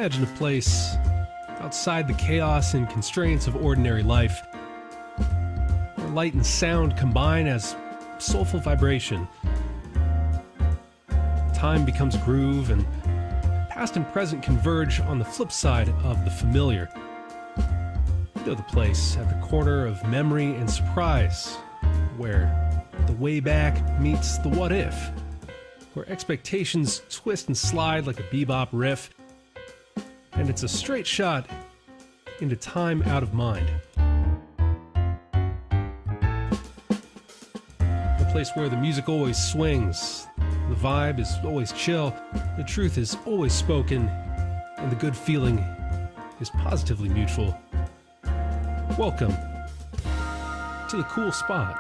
Imagine a place outside the chaos and constraints of ordinary life, where light and sound combine as soulful vibration. Time becomes groove, and past and present converge on the flip side of the familiar. You know the place at the corner of memory and surprise, where the way back meets the what if, where expectations twist and slide like a bebop riff, and it's a straight shot into time out of mind. A place where the music always swings, the vibe is always chill, the truth is always spoken, and the good feeling is positively mutual. Welcome to the cool spot.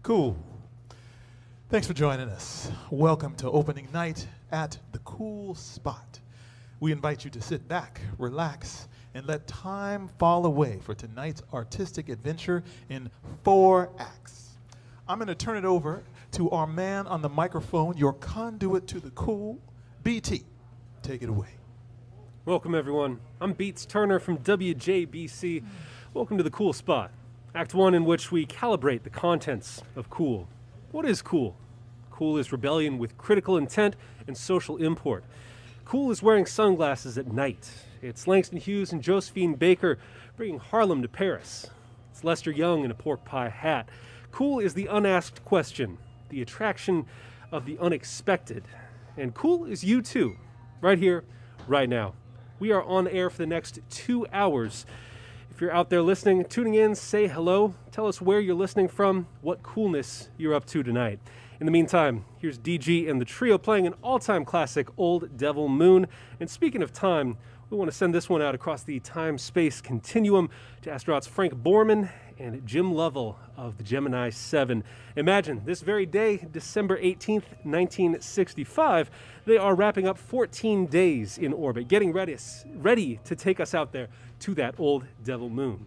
Cool. Thanks for joining us. Welcome to opening night at the Cool Spot. We invite you to sit back, relax, and let time fall away for tonight's artistic adventure in 4 acts. I'm going to turn it over to our man on the microphone, your conduit to the cool, BT. Take it away. Welcome, everyone. I'm Beats Turner from WJBC. Welcome to the Cool Spot, Act 1, in which we calibrate the contents of cool. What is cool? Cool is rebellion with critical intent and social import. Cool is wearing sunglasses at night. It's Langston Hughes and Josephine Baker bringing Harlem to Paris. It's Lester Young in a pork pie hat. Cool is the unasked question, the attraction of the unexpected. And cool is you too, right here, right now. We are on air for the next 2 hours. If you're out there listening, tuning in, say hello. Tell us where you're listening from, what coolness you're up to tonight. In the meantime, here's DG and the trio playing an all-time classic, Old Devil Moon. And speaking of time, we want to send this one out across the time-space continuum to astronauts Frank Borman and Jim Lovell of the Gemini 7. Imagine, this very day, December 18th, 1965, they are wrapping up 14 days in orbit, getting ready to take us out there to that Old Devil Moon.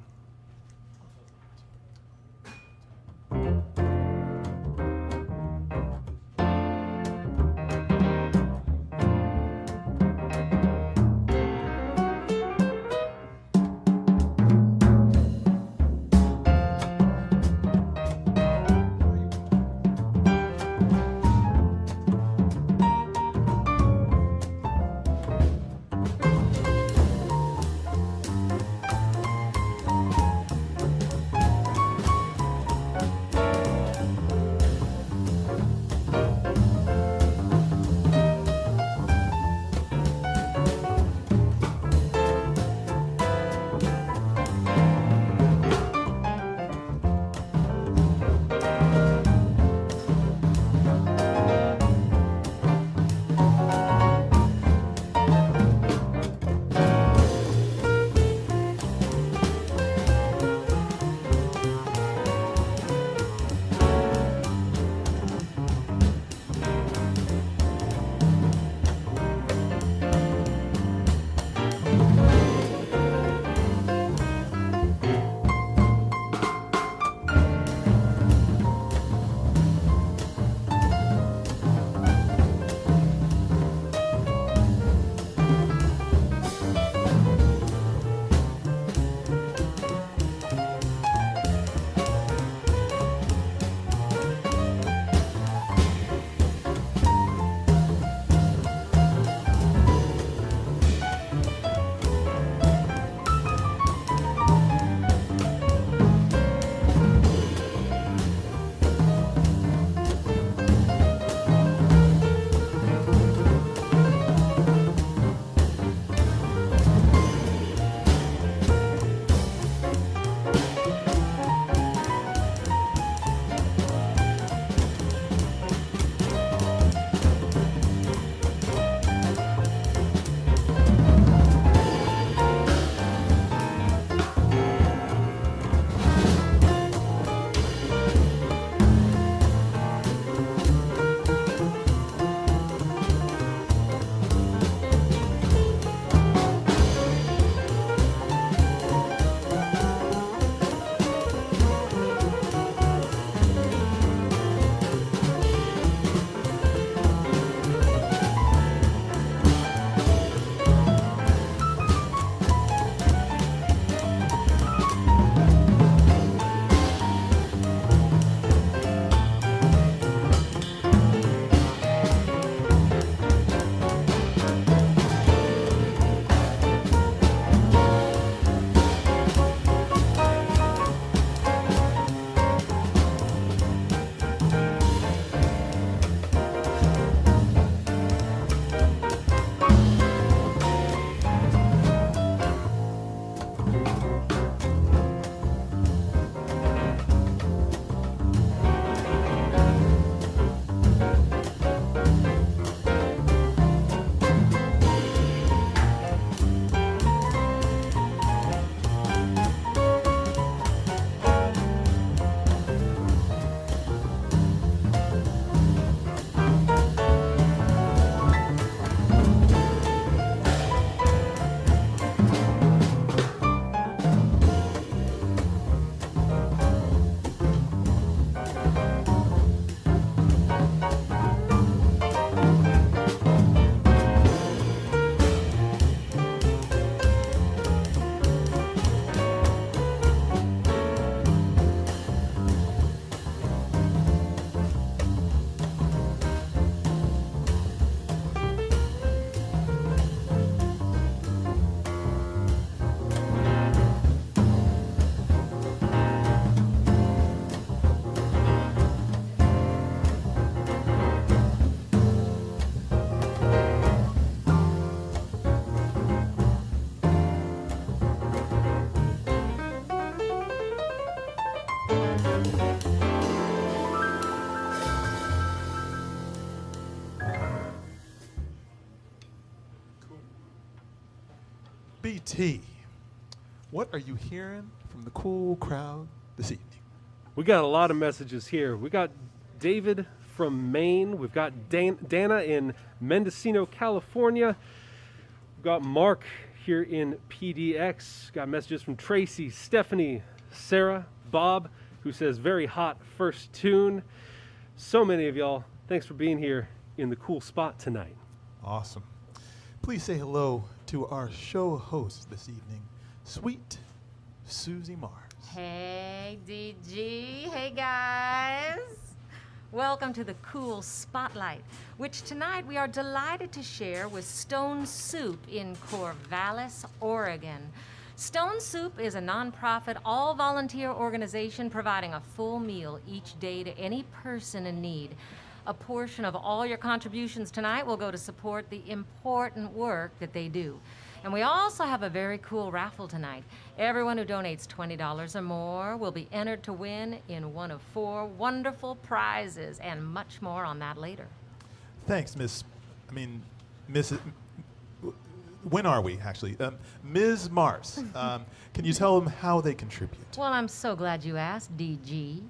BT, what are you hearing from the cool crowd this evening? We got a lot of messages here. We got David from Maine. We've got Dana in Mendocino, California. We've got Mark here in PDX. Got messages from Tracy, Stephanie, Sarah, Bob, who says very hot first tune. So many of y'all, thanks for being here in the cool spot tonight. Awesome. Please say hello to our show host this evening, Sweet Susie Mars. Hey, DG. Hey, guys. Welcome to the Cool Spotlight, which tonight we are delighted to share with Stone Soup in Corvallis, Oregon. Stone Soup is a nonprofit, all-volunteer organization providing a full meal each day to any person in need. A portion of all your contributions tonight will go to support the important work that they do. And we also have a very cool raffle tonight. Everyone who donates $20 or more will be entered to win in one of 4 wonderful prizes, and much more on that later. Thanks, Mrs. When are we, actually? Ms. Mars, can you tell them how they contribute? Well, I'm so glad you asked, DG.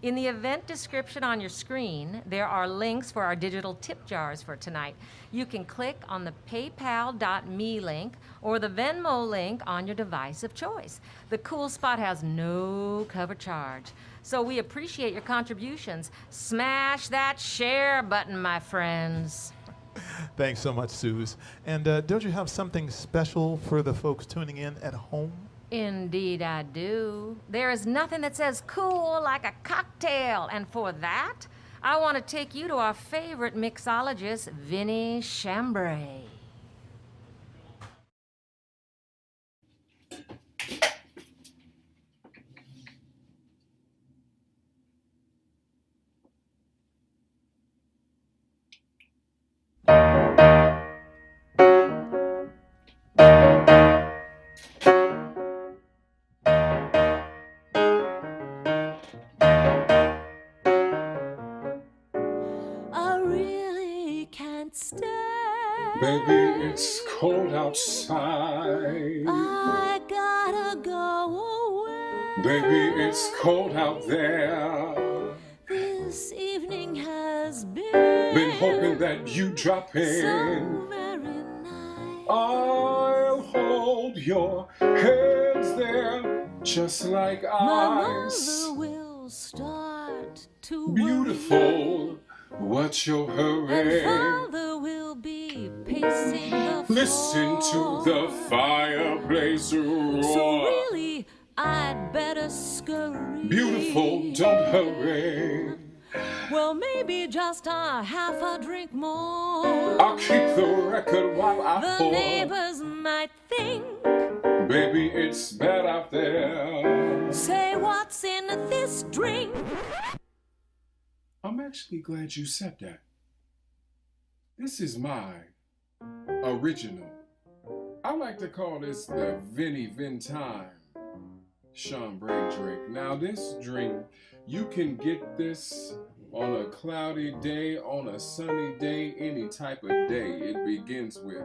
In the event description on your screen, there are links for our digital tip jars for tonight. You can click on the paypal.me link or the Venmo link on your device of choice. The Cool Spot has no cover charge, so we appreciate your contributions. Smash that share button, my friends. Thanks so much, Suze. And don't you have something special for the folks tuning in at home? Indeed I do. There is nothing that says cool like a cocktail, and for that, I want to take you to our favorite mixologist, Vinny Chambray. Baby, it's cold outside. I gotta go away. Baby, it's cold out there. This evening has been hoping that you drop so in. very nice. I'll hold your hands there just like My ice. mother will start to Beautiful, what's your worry, hurry? and father will be pacing the Listen floor. to the fireplace roar. So really, I'd better scurry. Beautiful, don't hurry. Well, maybe just a half a drink more. I'll keep the record while I The pour. neighbors might think, Baby, it's bad out there. say what's in this drink. I'm actually glad you said that. This is my original. I like to call this the Vinny Vintime chambray drink. Now this drink, you can get this on a cloudy day, on a sunny day, any type of day. It begins with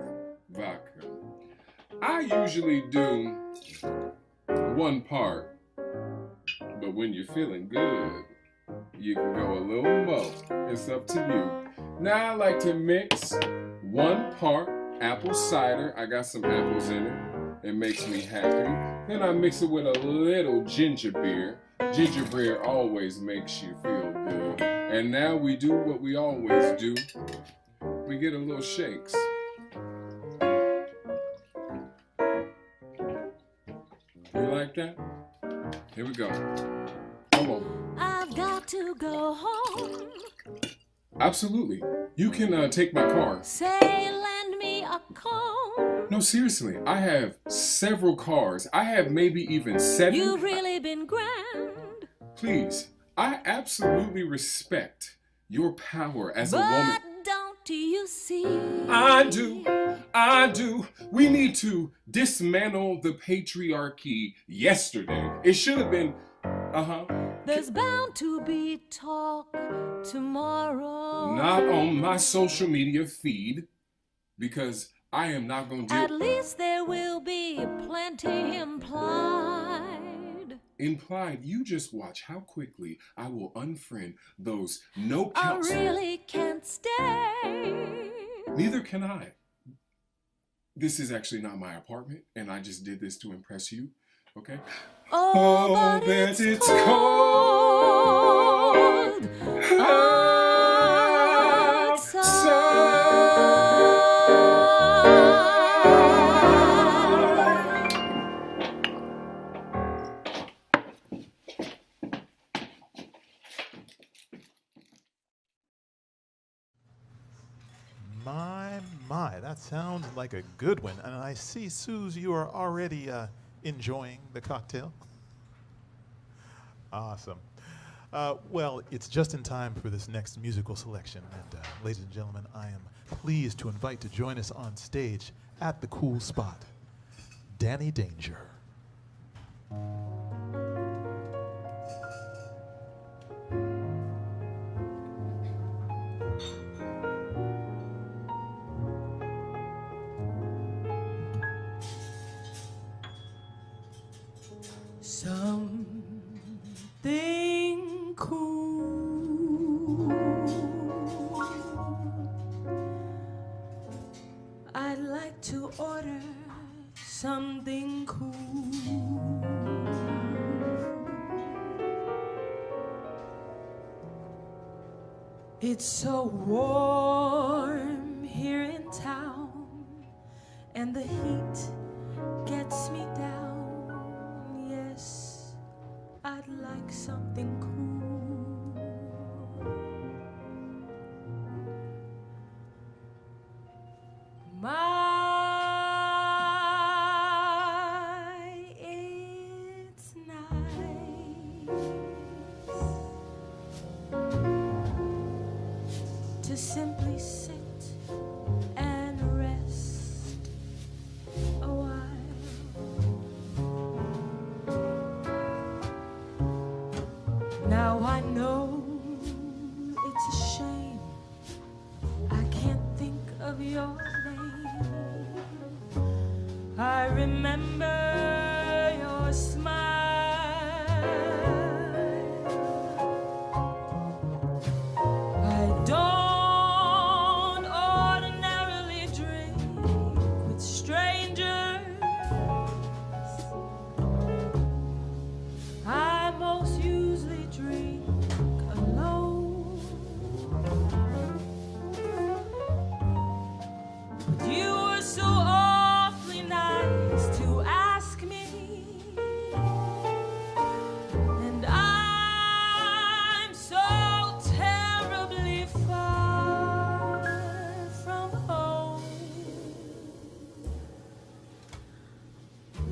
vodka. I usually do 1 part, but when you're feeling good, you can go a little more. It's up to you. Now I like to mix 1 part apple cider. I got some apples in it. It makes me happy. Then I mix it with a little ginger beer. Ginger beer always makes you feel good. And now we do what we always do. We get a little shakes. You like that? Here we go. Come on. I've got to go home. Absolutely. You can take my car. Say, lend me a comb. No, seriously. I have several cars. I have maybe even 7. You've really been grand. Please, I absolutely respect your power as a But woman. don't you see? I do. We need to dismantle the patriarchy yesterday. It should have been, There's bound to be talk tomorrow. not on my social media feed, because I am not going to At least there will be plenty implied. Implied, you just watch how quickly I will unfriend those no I counts. really can't stay. Neither can I. This is actually not my apartment, and I just did this to impress you, okay? Oh, but that it's cold outside. My, that sounds like a good one. And I see, Suze, you are already enjoying the cocktail. Awesome. Well, it's just in time for this next musical selection. And ladies and gentlemen, I am pleased to invite to join us on stage at the Cool Spot, Danny Danger. Something cool. I'd like to order something cool. It's so warm here in town, and the heat gets me down. Yes, I'd like something cool. It's nice to simply sit and rest a while. Now I know it's a shame I can't think of your name. I remember your smile. I don't ordinarily drink with strangers. I most usually drink alone. But you were so awfully nice to ask me, and I'm so terribly far from home.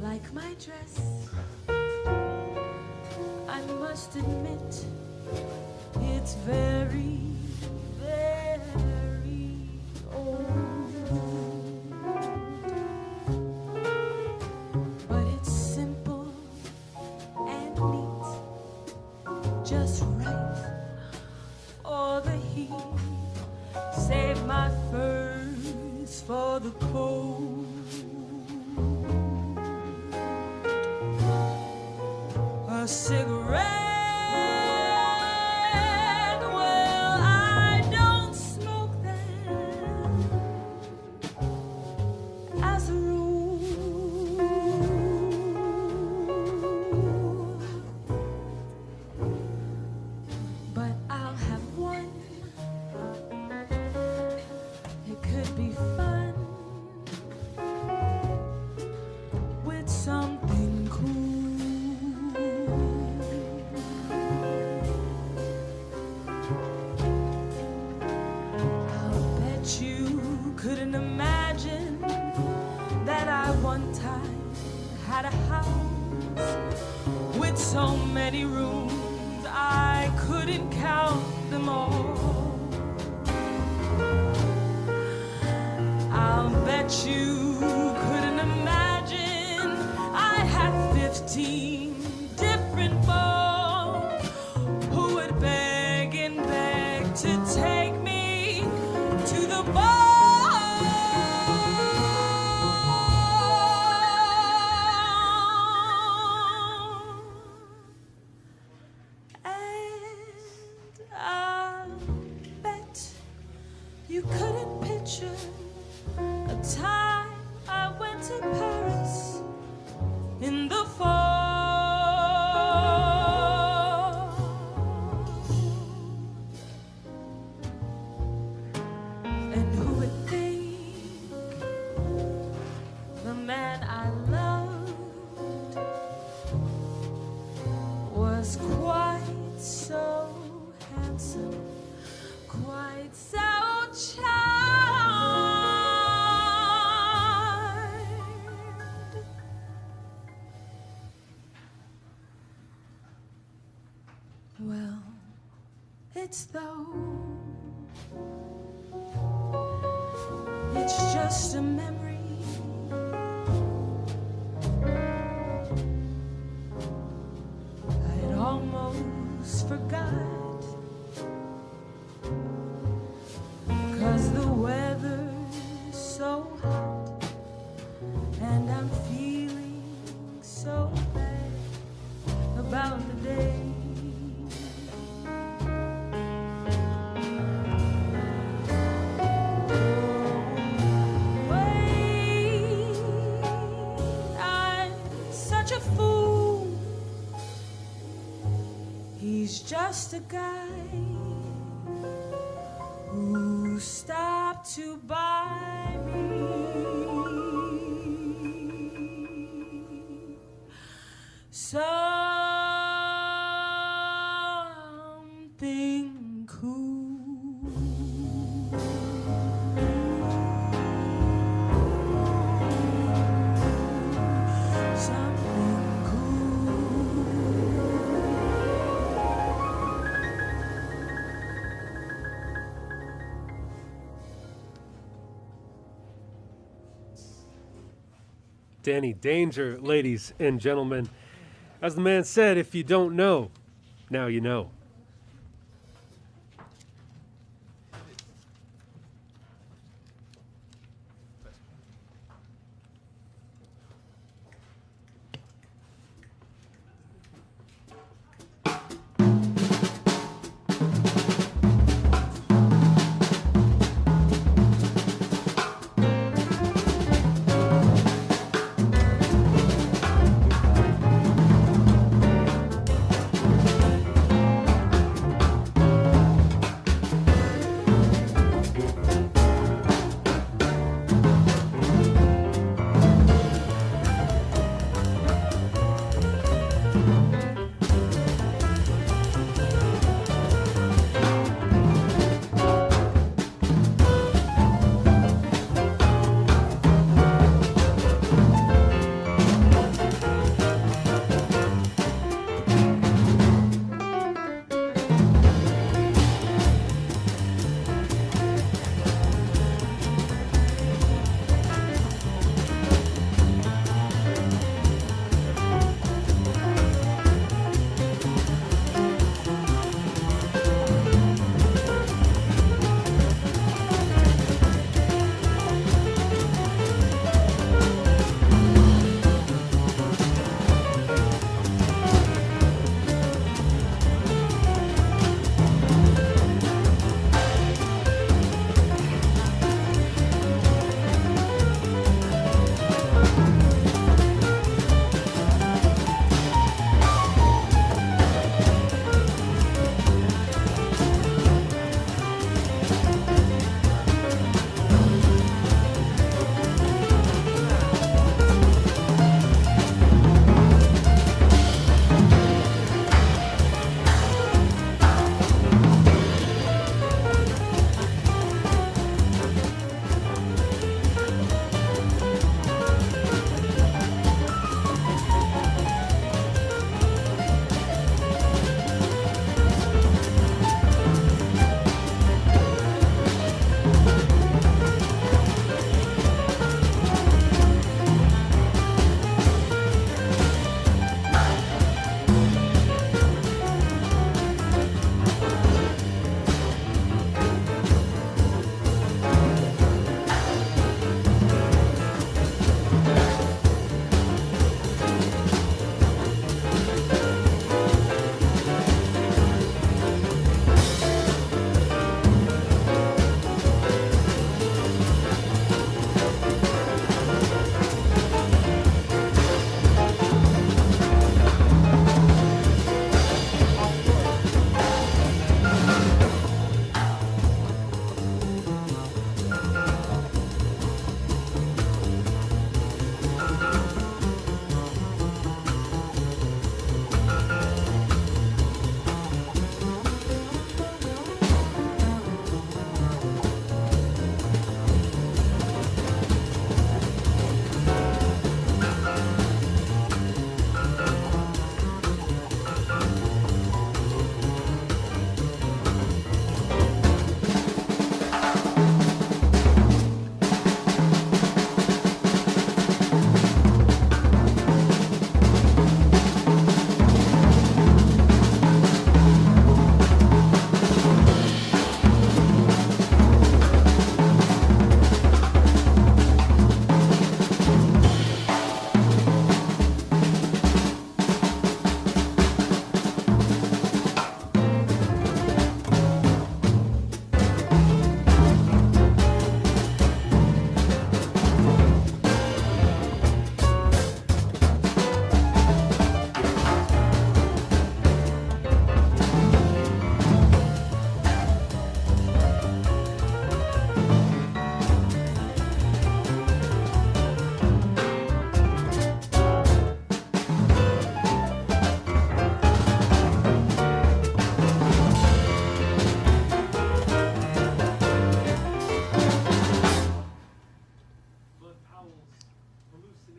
Like my dress, I must admit, it's very, very old. But it's simple and neat, just right for the heat. Save my furs for the cold. A cigarette, well, I don't smoke them as a rule, but I'll have one. It could be fun with something cool. You couldn't imagine that I one time had a house with so many rooms I couldn't count them all. I'll bet you couldn't imagine I had 15 different folks who would beg and beg to take me to the bar. adventure. A time I went to Paris in the fall. And who would think the man I loved was quite so handsome, quite so charmed. Well, it's though it's just a memory. I'd almost forgot, 'cause the weather's so hot and I'm feeling so bad about the day. Wait, I'm such a fool. He's just a guy who stopped to buy me something cool. Something cool. Danny Danger, ladies and gentlemen. As the man said, if you don't know, now you know.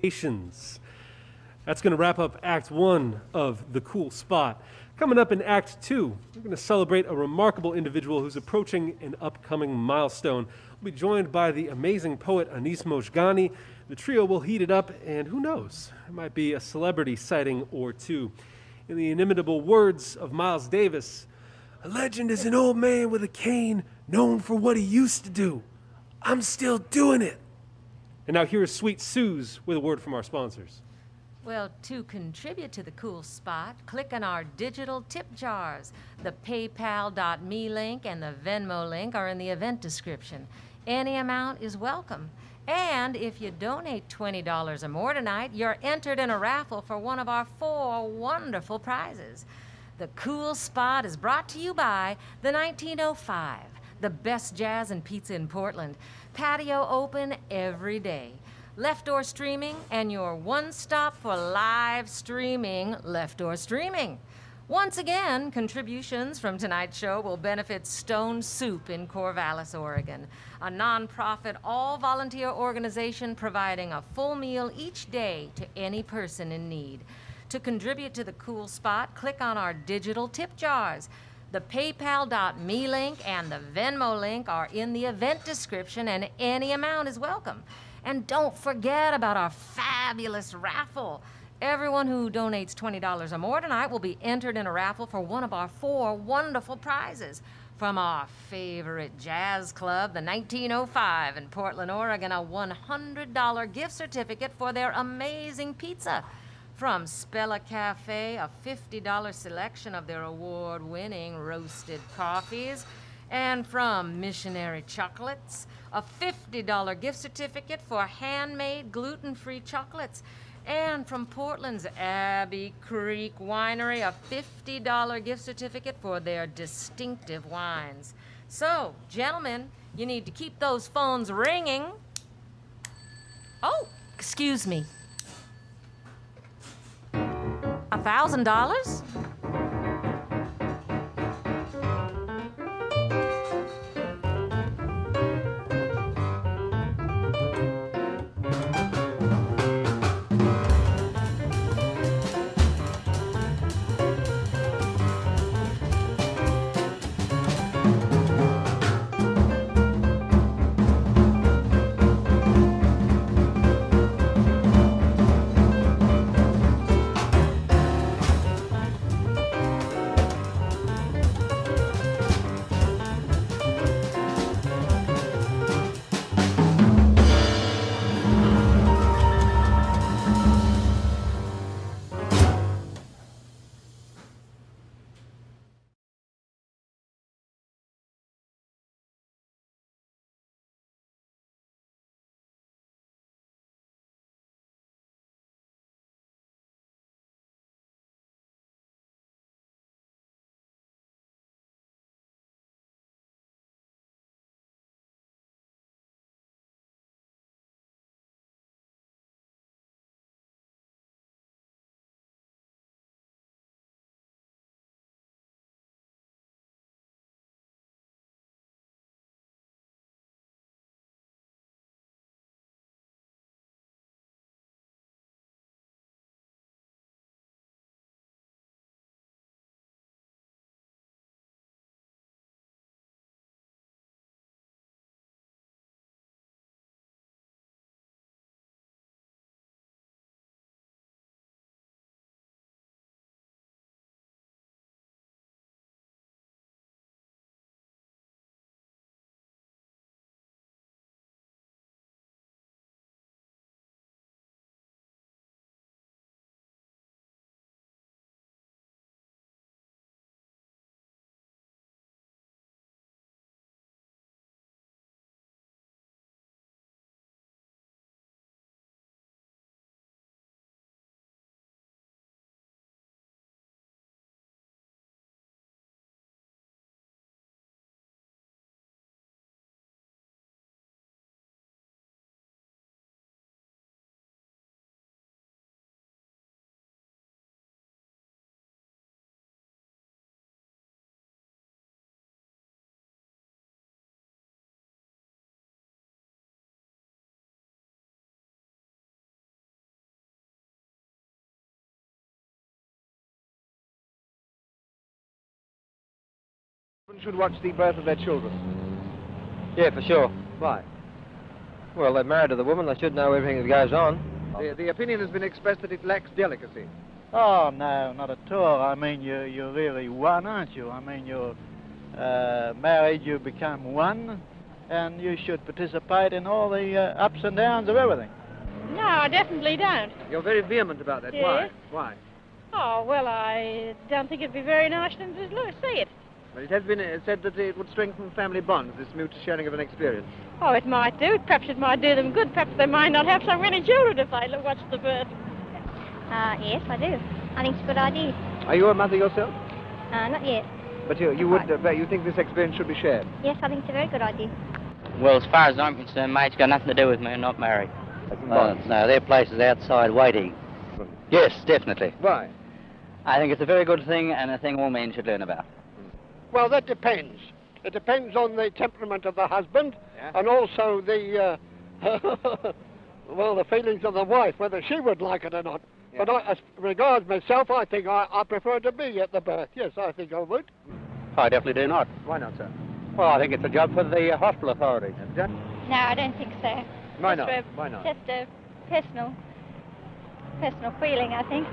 Nations. That's going to wrap up Act 1 of The Cool Spot. Coming up in Act 2, we're going to celebrate a remarkable individual who's approaching an upcoming milestone. We'll be joined by the amazing poet Anis Mojgani. The trio will heat it up, and who knows, it might be a celebrity sighting or two. In the inimitable words of Miles Davis, a legend is an old man with a cane known for what he used to do. I'm still doing it. And now here is Sweet Suze with a word from our sponsors. Well, to contribute to the Cool Spot, click on our digital tip jars. The PayPal.me link and the Venmo link are in the event description. Any amount is welcome. And if you donate $20 or more tonight, you're entered in a raffle for one of our 4 wonderful prizes. The Cool Spot is brought to you by the 1905, the best jazz and pizza in Portland. Patio open every day. Left Door Streaming, and your one stop for live streaming, Left Door Streaming. Once again, contributions from tonight's show will benefit Stone Soup in Corvallis, Oregon, a nonprofit, all-volunteer organization providing a full meal each day to any person in need. To contribute to the Cool Spot, click on our digital tip jars. The PayPal.me link and the Venmo link are in the event description, and any amount is welcome. And don't forget about our fabulous raffle. Everyone who donates $20 or more tonight will be entered in a raffle for one of our 4 wonderful prizes. From our favorite jazz club, the 1905 in Portland, Oregon, a $100 gift certificate for their amazing pizza. From Spella Cafe, a $50 selection of their award-winning roasted coffees. And from Missionary Chocolates, a $50 gift certificate for handmade gluten-free chocolates. And from Portland's Abbey Creek Winery, a $50 gift certificate for their distinctive wines. So, gentlemen, you need to keep those phones ringing. Oh, excuse me. $1,000? Should watch the birth of their children. Yeah, for sure. Why? Well, they're married to the woman. They should know everything that goes on. The opinion has been expressed that it lacks delicacy. Oh, no, not at all. I mean, you're really one, aren't you? I mean, you're married, you become one, and you should participate in all the ups and downs of everything. No, I definitely don't. You're very vehement about that. Yes. Why? Oh, well, I don't think it'd be very nice to see it. But it has been said that it would strengthen family bonds, this mutual sharing of an experience. Oh, it might do. Perhaps it might do them good. Perhaps they might not have so many children if they watch the birth. Yes, I do. I think it's a good idea. Are you a mother yourself? Not yet. But you think this experience should be shared? Yes, I think it's a very good idea. Well, as far as I'm concerned, mate, it's got nothing to do with me. I'm not married. No, their place is outside waiting. Yes, definitely. Why? I think it's a very good thing and a thing all men should learn about. Well, that depends. It depends on the temperament of the husband, and also the, well, the feelings of the wife, whether she would like it or not. Yeah. But as regards myself, I think I prefer to be at the birth. Yes, I think I would. I definitely do not. Why not, sir? Well, I think it's a job for the hospital authorities. No, I don't think so. Why not? Why not? Just a personal feeling, I think.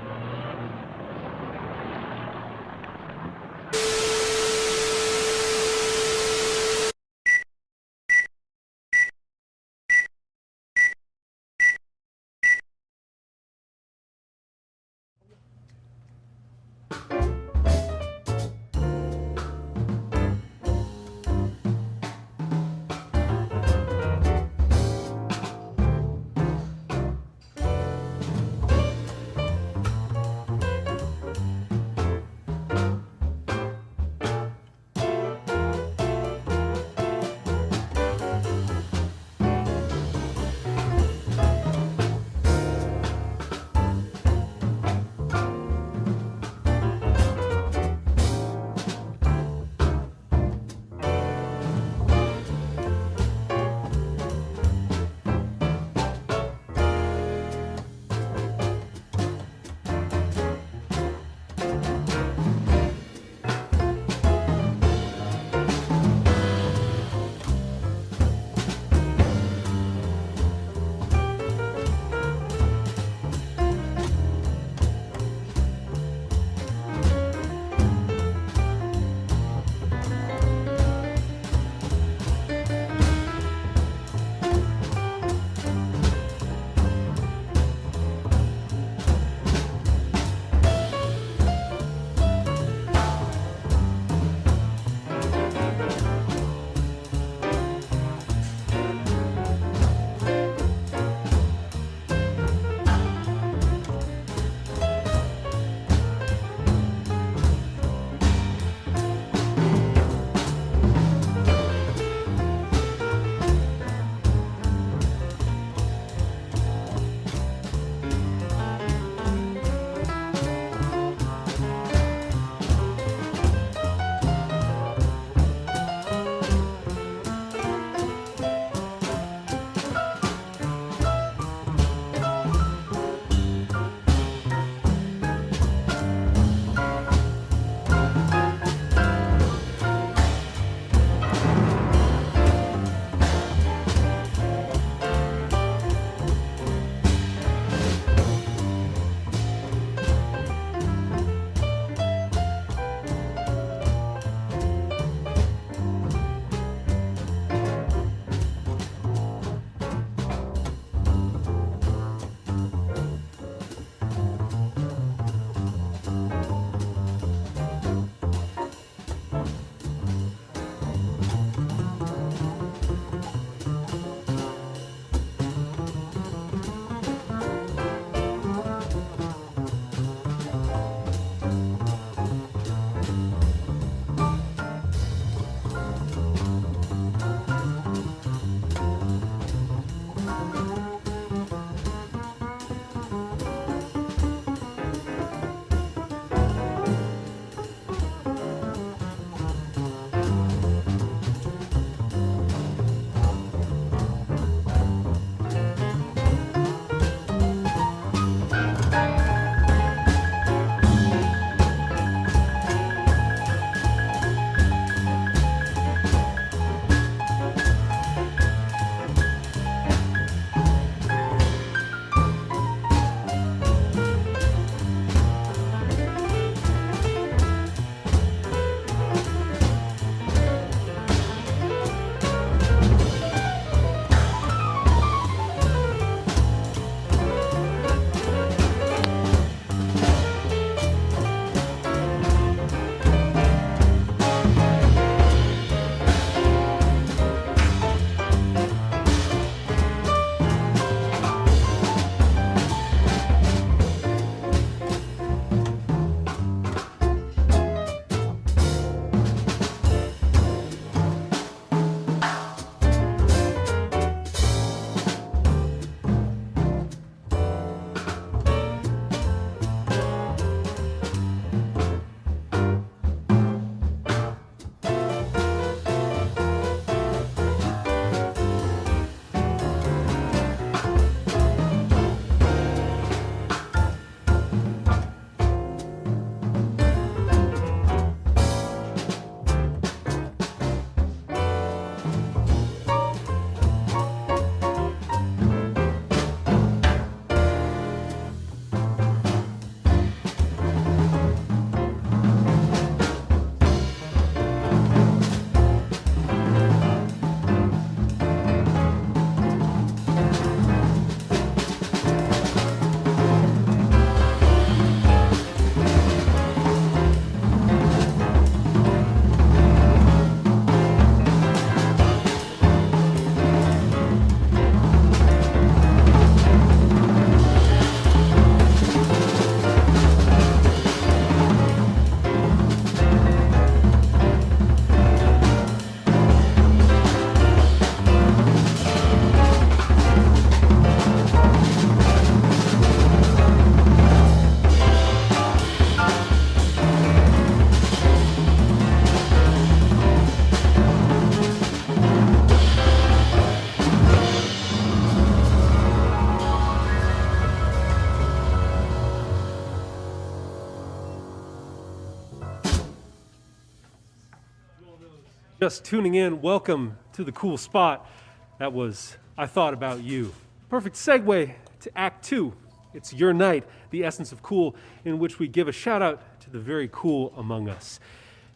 Just tuning in, welcome to the Cool Spot. That was I Thought About You. Perfect segue to Act 2. It's your night, the essence of cool, in which we give a shout out to the very cool among us.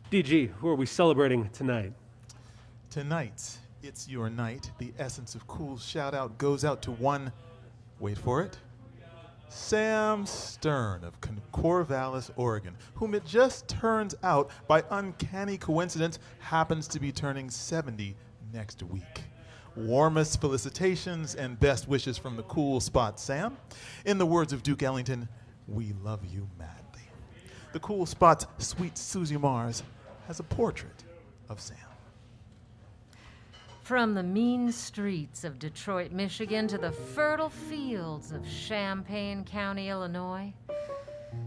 DG, who are we celebrating tonight? Tonight, it's your night. The essence of cool shout out goes out to one, wait for it, Sam Stern of Corvallis, Oregon, whom it just turns out, by uncanny coincidence, happens to be turning 70 next week. Warmest felicitations and best wishes from the Cool Spot, Sam. In the words of Duke Ellington, we love you madly. The Cool Spot's sweet Susie Mars has a portrait of Sam. From the mean streets of Detroit, Michigan, to the fertile fields of Champaign County, Illinois,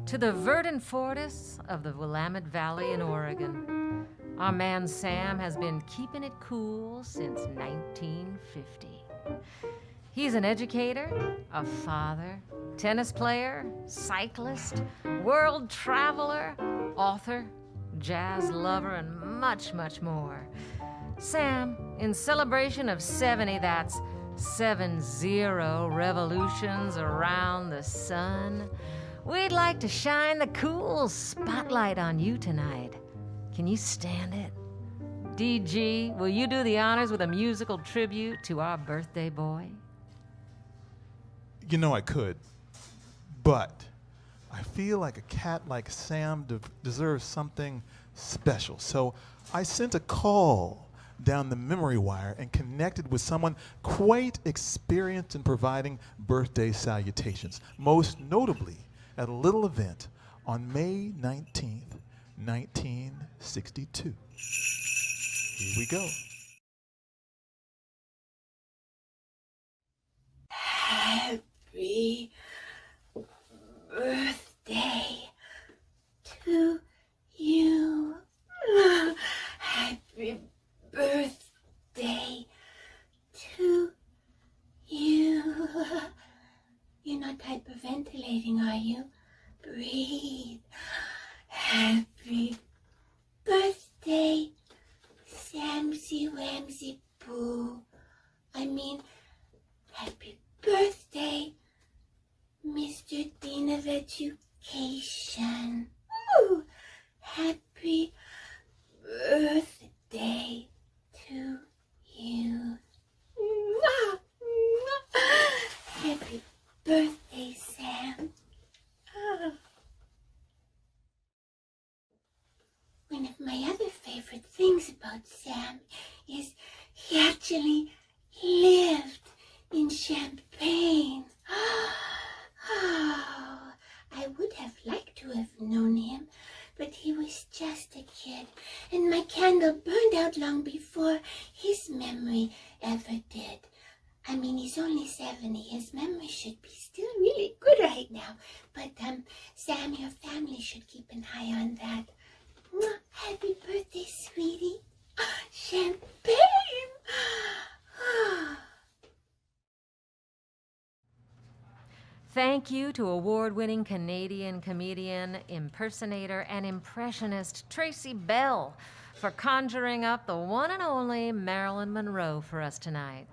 to the verdant forests of the Willamette Valley in Oregon, our man Sam has been keeping it cool since 1950. He's an educator, a father, tennis player, cyclist, world traveler, author, jazz lover, and much, much more. Sam, in celebration of 70, that's 70 revolutions around the sun, we'd like to shine the cool spotlight on you tonight. Can you stand it? DG, will you do the honors with a musical tribute to our birthday boy? You know I could, but I feel like a cat like Sam deserves something special. So I sent a call down the memory wire and connected with someone quite experienced in providing birthday salutations, most notably at a little event on May 19th, 1962. Here we go. Happy birthday to you. Happy birthday to you. You're not hyperventilating, are you? Breathe. Happy birthday, Samsy Wamsy Poo. I mean, happy birthday, Mr. Dean of Education. Ooh, happy birthday to you. Mwah, mwah. Happy birthday, Sam. Ah. One of my other favorite things about Sam is he actually lived in Champaign. Oh, I would have liked to have known him, but he was just a kid, and my candle burned out long before his memory ever did. I mean, he's only 70. His memory should be still really good right now. But, Sam, your family should keep an eye on that. Mwah. Happy birthday, sweetie. Champagne! Thank you to award-winning Canadian comedian, impersonator, and impressionist Tracy Bell for conjuring up the one and only Marilyn Monroe for us tonight.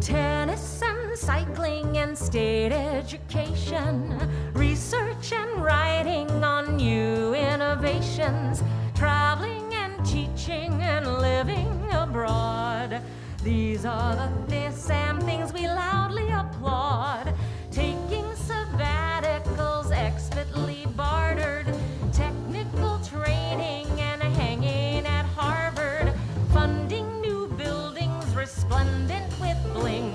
Tennis and cycling and state education, research and writing on new innovations, traveling and teaching and living abroad. These are the Sam things we loudly applaud. Taking sabbaticals expertly bartered, technical training and hanging at Harvard, funding new buildings resplendent with bling.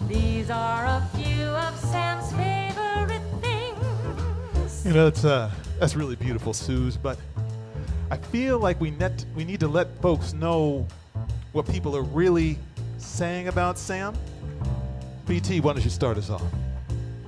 These are a few of Sam's favorite things. You know, that's really beautiful, Suze, but I feel like we need to let folks know what people are really saying about Sam. BT, why don't you start us off?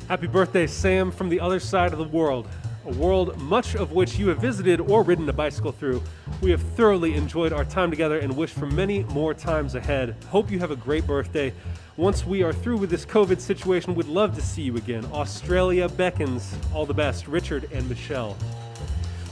Happy birthday, Sam, from the other side of the world. A world much of which you have visited or ridden a bicycle through. We have thoroughly enjoyed our time together and wish for many more times ahead. Hope you have a great birthday. Once we are through with this COVID situation, we'd love to see you again. Australia beckons. All the best, Richard and Michelle.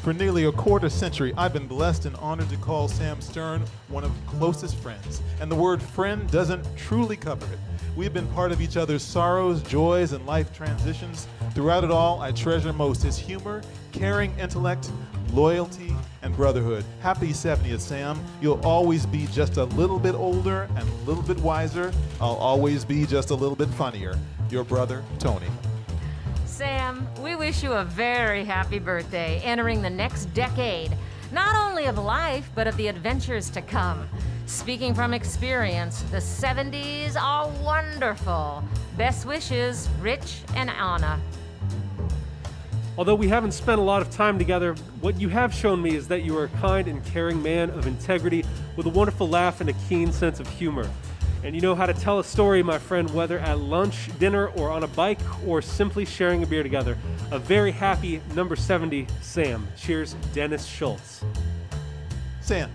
For nearly a quarter century, I've been blessed and honored to call Sam Stern one of the closest friends. And the word friend doesn't truly cover it. We've been part of each other's sorrows, joys, and life transitions. Throughout it all, I treasure most his humor, caring intellect, loyalty, and brotherhood. Happy 70th, Sam. You'll always be just a little bit older and a little bit wiser. I'll always be just a little bit funnier. Your brother, Tony. Sam, we wish you a very happy birthday, entering the next decade, not only of life, but of the adventures to come. Speaking from experience, the 70s are wonderful. Best wishes, Rich and Anna. Although we haven't spent a lot of time together, what you have shown me is that you are a kind and caring man of integrity with a wonderful laugh and a keen sense of humor. And you know how to tell a story, my friend, whether at lunch, dinner, or on a bike, or simply sharing a beer together. A very happy number 70, Sam. Cheers, Dennis Schultz. Sam,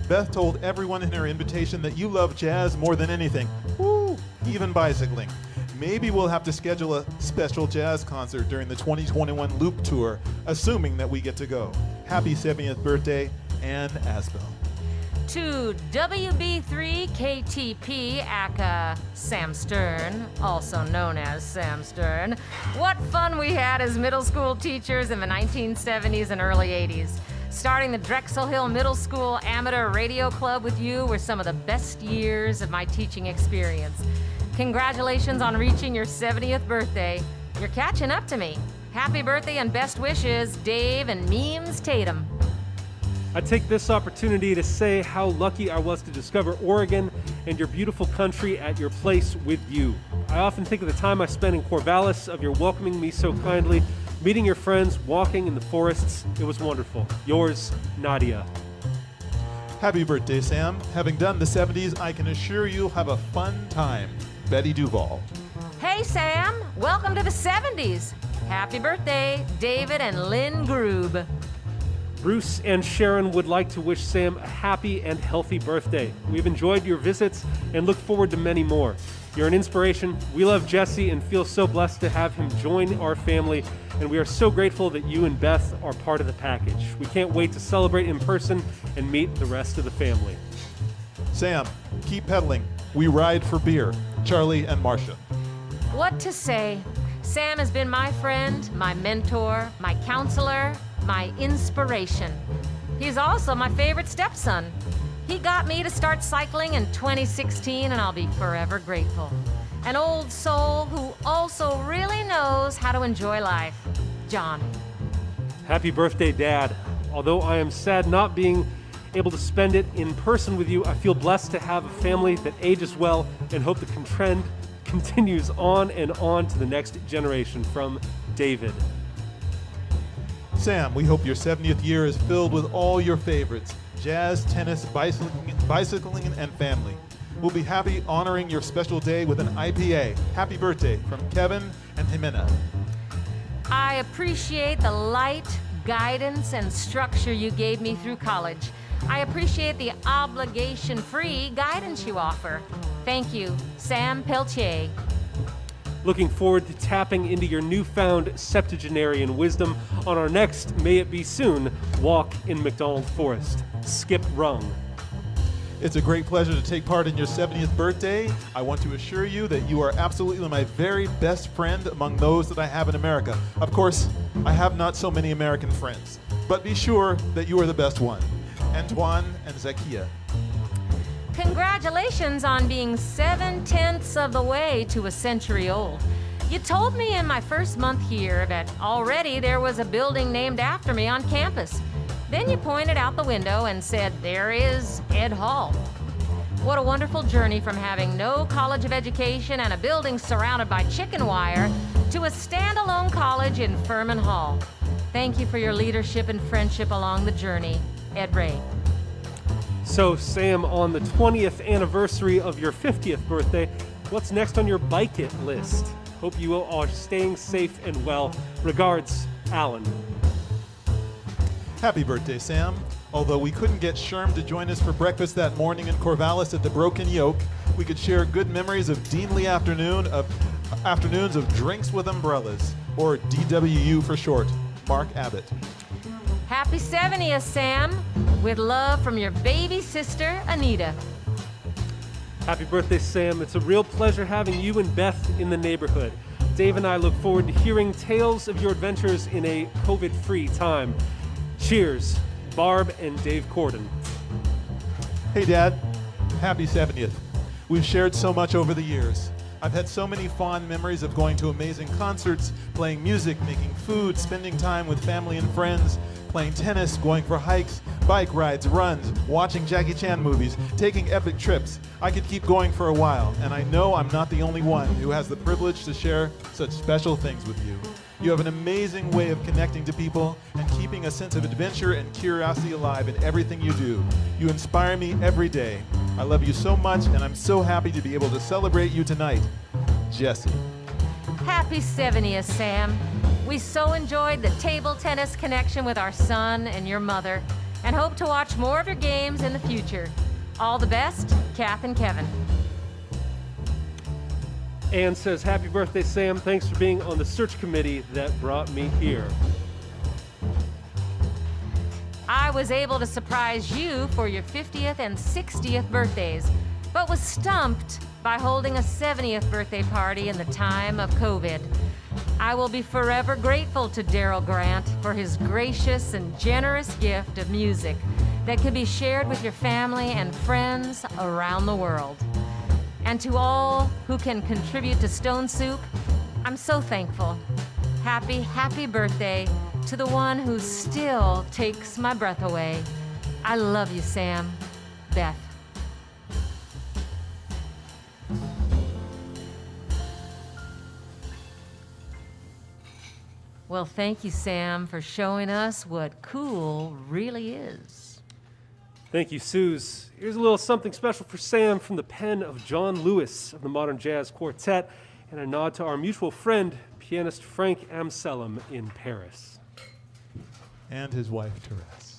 Beth told everyone in her invitation that you love jazz more than anything. Woo! Even bicycling. Maybe we'll have to schedule a special jazz concert during the 2021 Loop Tour, assuming that we get to go. Happy 70th birthday, Ann Asbell. To WB3KTP aka Sam Stern, also known as Sam Stern. What fun we had as middle school teachers in the 1970s and early 80s. Starting the Drexel Hill Middle School Amateur Radio Club with you were some of the best years of my teaching experience. Congratulations on reaching your 70th birthday. You're catching up to me. Happy birthday and best wishes, Dave and Memes Tatum. I take this opportunity to say how lucky I was to discover Oregon and your beautiful country at your place with you. I often think of the time I spent in Corvallis, of your welcoming me so kindly, meeting your friends, walking in the forests. It was wonderful. Yours, Nadia. Happy birthday, Sam. Having done the 70s, I can assure you'll have a fun time. Betty Duval. Hey, Sam. Welcome to the 70s. Happy birthday, David and Lynn Groob. Bruce and Sharon would like to wish Sam a happy and healthy birthday. We've enjoyed your visits and look forward to many more. You're an inspiration. We love Jesse and feel so blessed to have him join our family, and we are so grateful that you and Beth are part of the package. We can't wait to celebrate in person and meet the rest of the family. Sam, keep pedaling. We ride for beer. Charlie and Marcia. What to say? Sam has been my friend, my mentor, my counselor, my inspiration. He's also my favorite stepson. He got me to start cycling in 2016, and I'll be forever grateful. An old soul who also really knows how to enjoy life. John. Happy birthday, Dad. Although I am sad not being able to spend it in person with you, I feel blessed to have a family that ages well and hope the trend continues on and on to the next generation. From David. Sam, we hope your 70th year is filled with all your favorites: jazz, tennis, bicycling, and family. We'll be happy honoring your special day with an IPA. Happy birthday from Kevin and Jimena. I appreciate the light, guidance, and structure you gave me through college. I appreciate the obligation-free guidance you offer. Thank you, Sam Peltier. Looking forward to tapping into your newfound septuagenarian wisdom on our next May It Be Soon walk in McDonald Forest. Skip Rung. It's a great pleasure to take part in your 70th birthday. I want to assure you that you are absolutely my very best friend among those that I have in America. Of course, I have not so many American friends, but be sure that you are the best one. Antoine and Zakia. Congratulations on being 7/10 of the way to a century old. You told me in my first month here that already there was a building named after me on campus. Then you pointed out the window and said, there is Ed Hall. What a wonderful journey from having no college of education and a building surrounded by chicken wire to a standalone college in Furman Hall. Thank you for your leadership and friendship along the journey, Ed Ray. So, Sam, on the 20th anniversary of your 50th birthday, what's next on your bike it list? Hope you are staying safe and well. Regards, Alan. Happy birthday, Sam. Although we couldn't get Sherm to join us for breakfast that morning in Corvallis at the Broken Yoke, We could share good memories of Deanly afternoons of drinks with umbrellas, or DWU for short. Mark Abbott. Happy 70th, Sam. With love from your baby sister, Anita. Happy birthday, Sam. It's a real pleasure having you and Beth in the neighborhood. Dave and I look forward to hearing tales of your adventures in a COVID-free time. Cheers, Barb and Dave Corden. Hey, Dad. Happy 70th. We've shared so much over the years. I've had so many fond memories of going to amazing concerts, playing music, making food, spending time with family and friends, playing tennis, going for hikes, bike rides, runs, watching Jackie Chan movies, taking epic trips. I could keep going for a while, and I know I'm not the only one who has the privilege to share such special things with you. You have an amazing way of connecting to people and keeping a sense of adventure and curiosity alive in everything you do. You inspire me every day. I love you so much, and I'm so happy to be able to celebrate you tonight. Jesse. Happy 70th, Sam. We so enjoyed the table tennis connection with our son and your mother, and hope to watch more of your games in the future. All the best, Kath and Kevin. Ann says, happy birthday, Sam. Thanks for being on the search committee that brought me here. I was able to surprise you for your 50th and 60th birthdays, but was stumped by holding a 70th birthday party in the time of COVID. I will be forever grateful to Darrell Grant for his gracious and generous gift of music that can be shared with your family and friends around the world. And to all who can contribute to Stone Soup, I'm so thankful. Happy, happy birthday to the one who still takes my breath away. I love you, Sam. Beth. Well, thank you, Sam, for showing us what cool really is. Thank you, Suze. Here's a little something special for Sam from the pen of John Lewis of the Modern Jazz Quartet, and a nod to our mutual friend, pianist Frank Amselem in Paris. And his wife, Therese.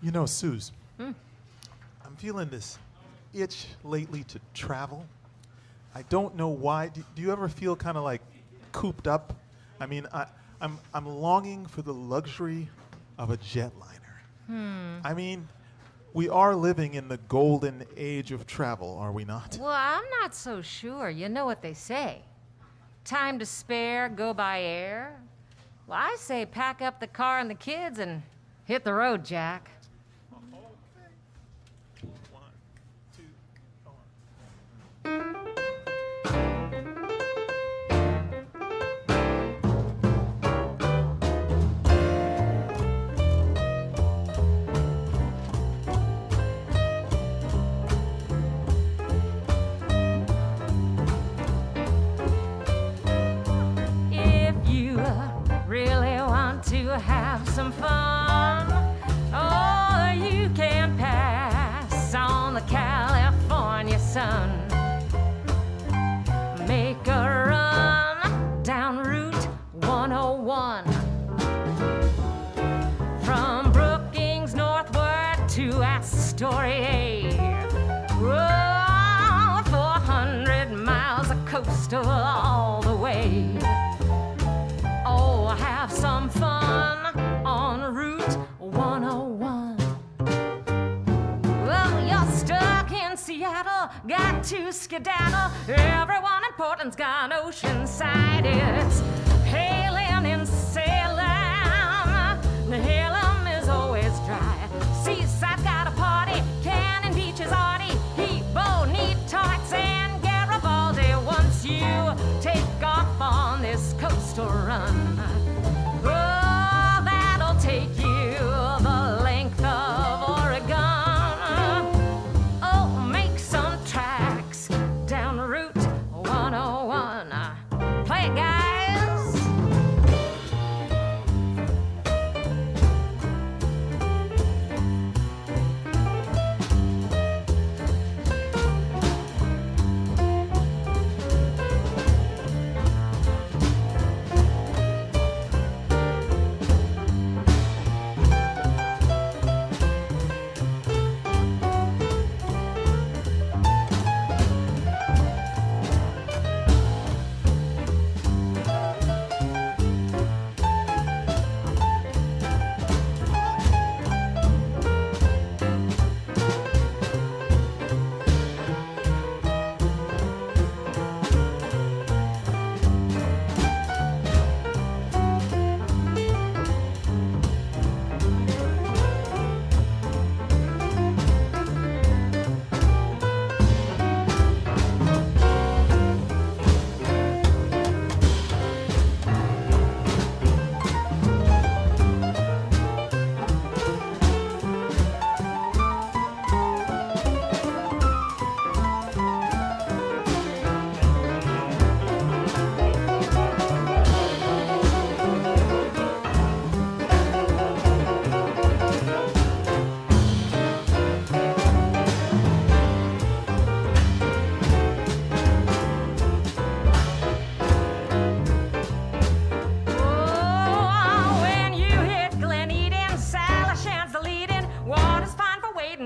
You know, Suze, I'm feeling this itch lately to travel. I don't know why. Do you ever feel kind of like cooped up? I mean, I'm longing for the luxury of a jetliner. I mean, we are living in the golden age of travel, are we not? Well, I'm not so sure. You know what they say. Time to spare, go by air. Well, I say pack up the car and the kids and hit the road, Jack. Have some fun, or you can pass on the California sun. Make a run down Route 101 from Brookings northward to Astoria. Oh, 400 miles of coastal all the way. Oh, have some fun on Route 101. Well, you're stuck in Seattle, got to skedaddle. Everyone in Portland's gone oceanside. It's hailing in Salem. Halem is always dry. Seaside's got a party. Cannon Beach is arty. Hebo, neat tarts, and Garibaldi. Once you take off on this coastal run, oh, that'll take you the length of Oregon. Oh, make some tracks down Route 101. Play it, guys.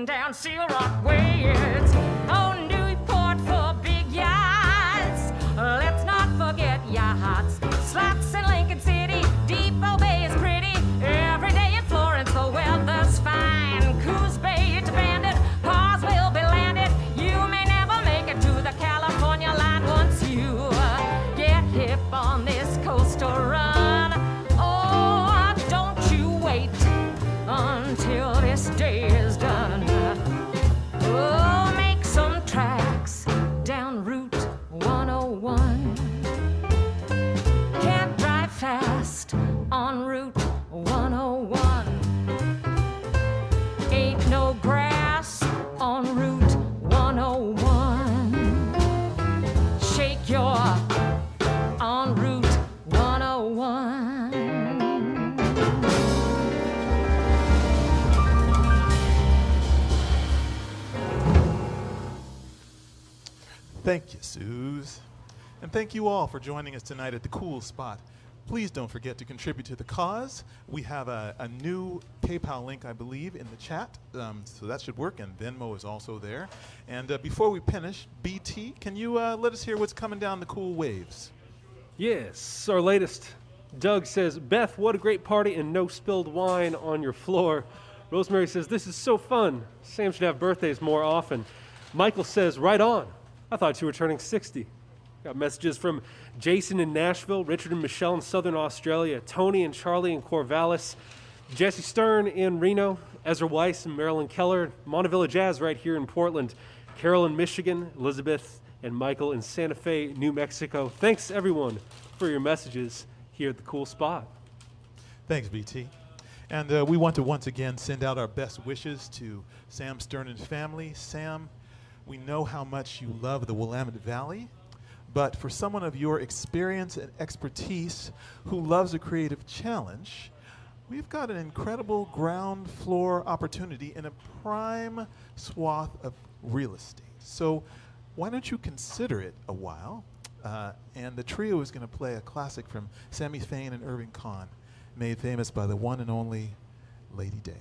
Down Seal Rock Way, it's on Newport for big yachts. Let's not forget yachts, slots in Lincoln City. Depot Bay is pretty. Every day in Florence the weather's fine. Coos Bay to Bandit, Paws will be landed. You may never make it to the California line once you get hip on this coastal run. Oh, don't you wait until this day is done. Oh, make some tracks down Route 101. Can't drive fast on Route 101. Ain't no grass on Route 101. Shake your on Route 101. Thank you, Suze. And thank you all for joining us tonight at the Cool Spot. Please don't forget to contribute to the cause. We have a new PayPal link, I believe, in the chat, so that should work, and Venmo is also there. And before we finish, BT, can you let us hear what's coming down the cool waves? Yes, our latest. Doug says, Beth, what a great party and no spilled wine on your floor. Rosemary says, this is so fun. Sam should have birthdays more often. Michael says, right on. I thought you were turning 60. Got messages from Jason in Nashville, Richard and Michelle in Southern Australia, Tony and Charlie in Corvallis, Jesse Stern in Reno, Ezra Weiss and Marilyn Keller, Montevilla Jazz right here in Portland, Carol in Michigan, Elizabeth and Michael in Santa Fe, New Mexico. Thanks, everyone, for your messages here at the Cool Spot. Thanks, BT. And we want to once again send out our best wishes to Sam Stern and family. Sam, we know how much you love the Willamette Valley, but for someone of your experience and expertise who loves a creative challenge, we've got an incredible ground floor opportunity in a prime swath of real estate. So why don't you consider it a while? And the trio is going to play a classic from Sammy Fain and Irving Kahn, made famous by the one and only Lady Day.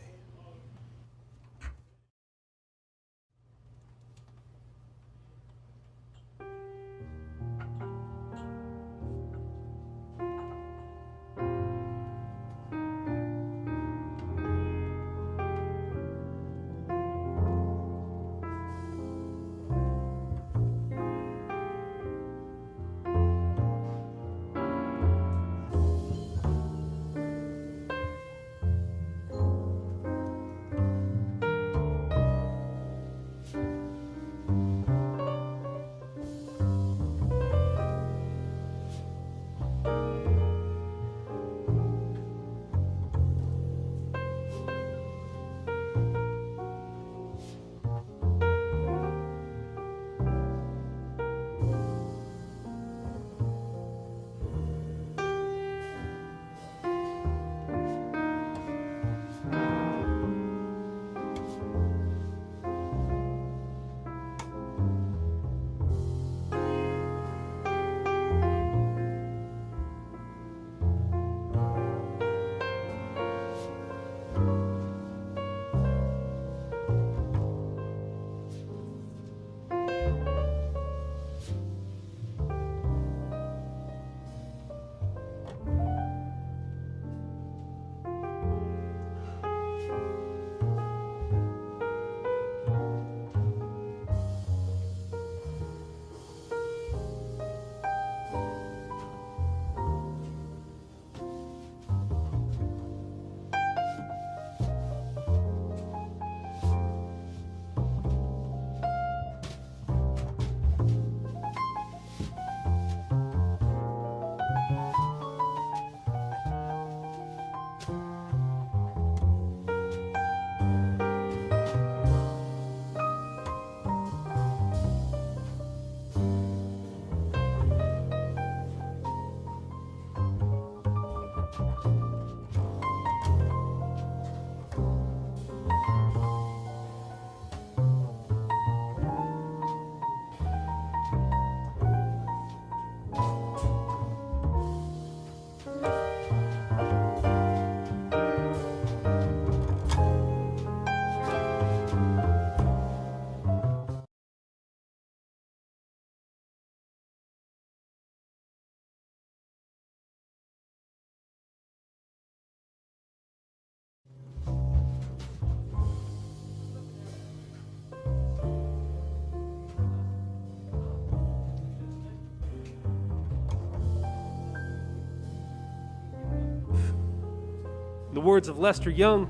The words of Lester Young,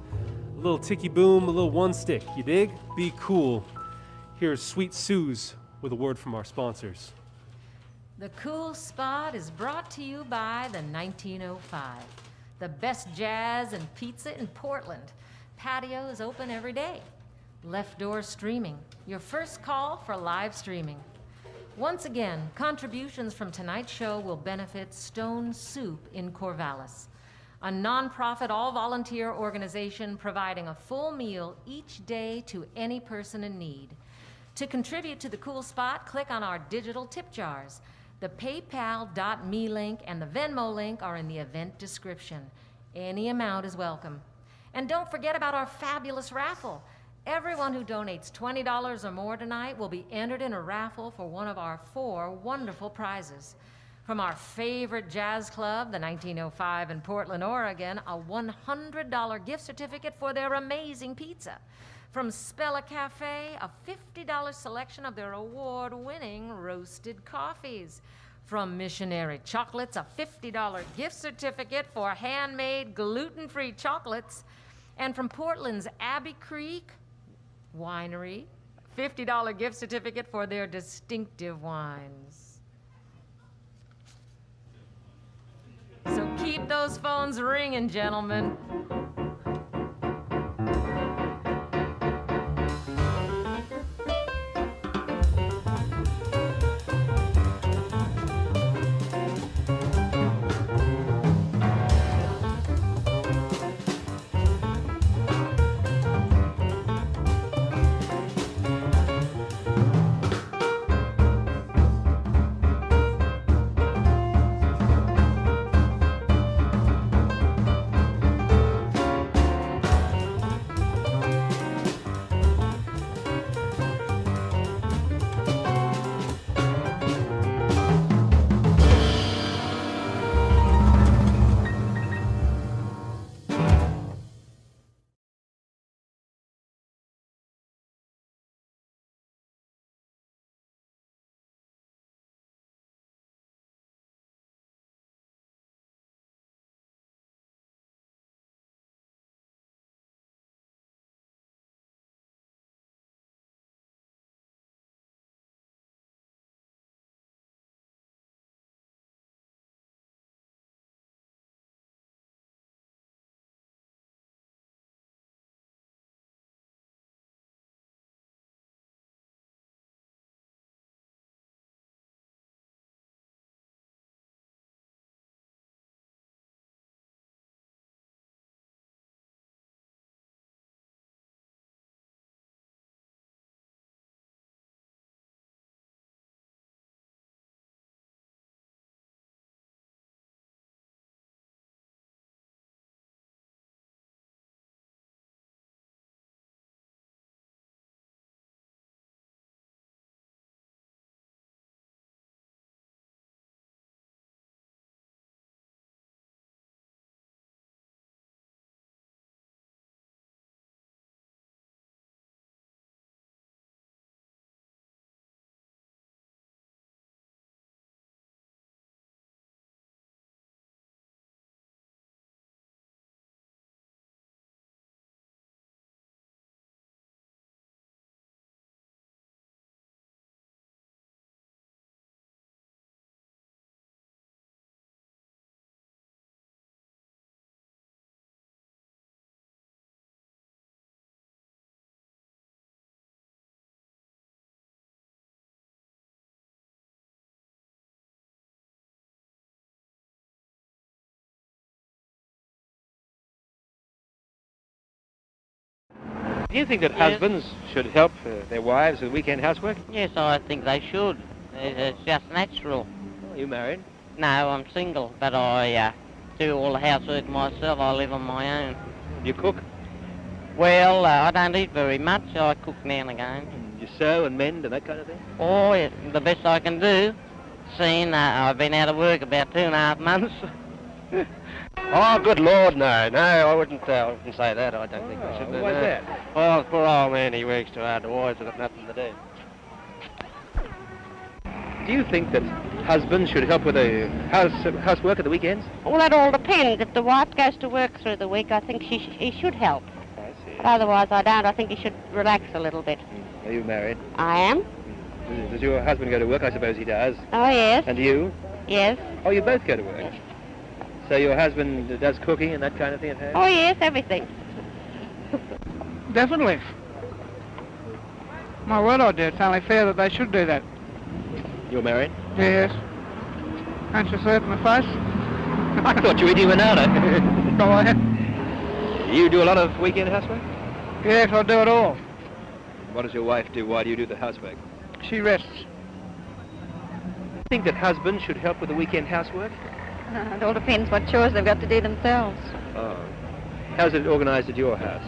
a little ticky boom, a little one stick. You dig? Be cool. Here's Sweet Suze with a word from our sponsors. The Cool Spot is brought to you by the 1905. The best jazz and pizza in Portland. Patio is open every day. Left Door Streaming, your first call for live streaming. Once again, contributions from tonight's show will benefit Stone Soup in Corvallis, a nonprofit, all-volunteer organization providing a full meal each day to any person in need. To contribute to the Cool Spot, click on our digital tip jars. The PayPal.me link and the Venmo link are in the event description. Any amount is welcome. And don't forget about our fabulous raffle. Everyone who donates $20 or more tonight will be entered in a raffle for one of our 4 wonderful prizes. From our favorite jazz club, the 1905 in Portland, Oregon, a $100 gift certificate for their amazing pizza. From Spella Cafe, a $50 selection of their award-winning roasted coffees. From Missionary Chocolates, a $50 gift certificate for handmade gluten-free chocolates. And from Portland's Abbey Creek Winery, $50 gift certificate for their distinctive wines. So keep those phones ringing, gentlemen. Do you think that husbands should help their wives with weekend housework? Yes, I think they should. It's just natural. Are you married? No, I'm single, but I do all the housework myself. I live on my own. You cook? Well, I don't eat very much. I cook now and again. You sew and mend and that kind of thing? Oh, yeah, the best I can do. Seeing I've been out of work about 2.5 months. Oh, good Lord, no. I wouldn't say that. I don't think I should. Why's that? Well, the poor old man, he works too hard. The wives have got nothing to do. Do you think that husbands should help with the housework at the weekends? Well, that all depends. If the wife goes to work through the week, I think he should help. I see. But otherwise, I don't. I think he should relax a little bit. Are you married? I am. Does your husband go to work? I suppose he does. Oh, yes. And you? Yes. Oh, you both go to work? So your husband does cooking and that kind of thing at home? Oh, yes, everything. Definitely. My word, I do. It's only fair that they should do that. You're married? Yes. Can't you see it in the face? I thought you were eating banana. Go ahead. You do a lot of weekend housework? Yes, I do it all. What does your wife do? Why do you do the housework? She rests. think that husbands should help with the weekend housework? It all depends what chores they've got to do themselves. Oh. How's it organised at your house?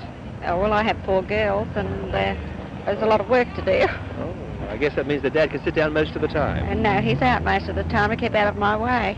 Oh, well, I have 4 girls, and there's a lot of work to do. Oh, I guess that means that Dad can sit down most of the time. And no, he's out most of the time to keep out of my way.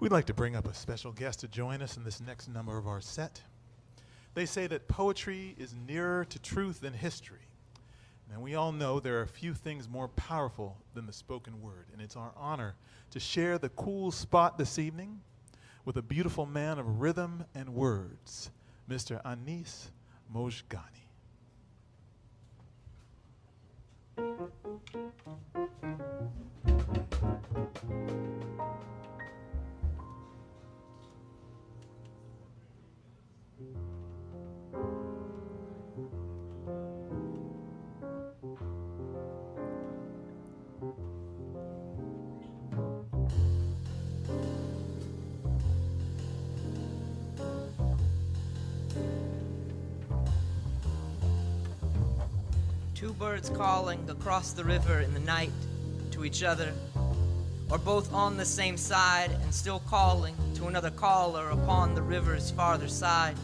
We'd like to bring up a special guest to join us in this next number of our set. They say that poetry is nearer to truth than history. And we all know there are few things more powerful than the spoken word, and it's our honor to share the cool spot this evening with a beautiful man of rhythm and words, Mr. Anis Mojgani. Two birds calling across the river in the night to each other, or both on the same side and still calling to another caller upon the river's farther side.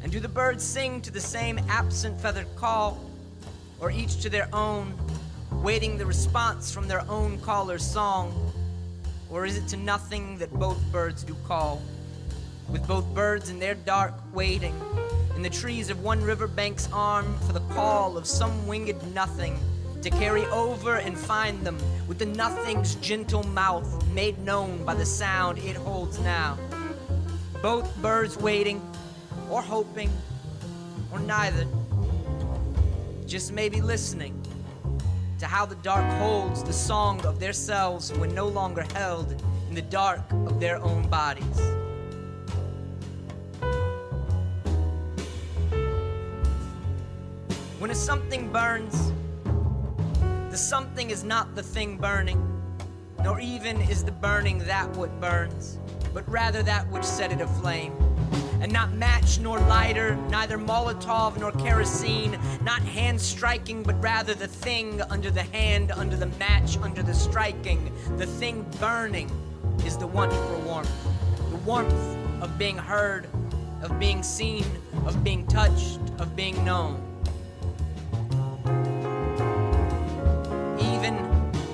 And do the birds sing to the same absent feathered call, or each to their own, waiting the response from their own caller's song? Or is it to nothing that both birds do call, with both birds in their dark waiting in the trees of one riverbank's arm for the call of some winged nothing to carry over and find them with the nothing's gentle mouth made known by the sound it holds now? Both birds waiting, or hoping, or neither, just maybe listening to how the dark holds the song of their selves when no longer held in the dark of their own bodies. When a something burns, the something is not the thing burning, nor even is the burning that what burns, but rather that which set it aflame. And not match nor lighter, neither Molotov nor kerosene, not hand striking, but rather the thing under the hand, under the match, under the striking. The thing burning is the want for warmth, the warmth of being heard, of being seen, of being touched, of being known. Even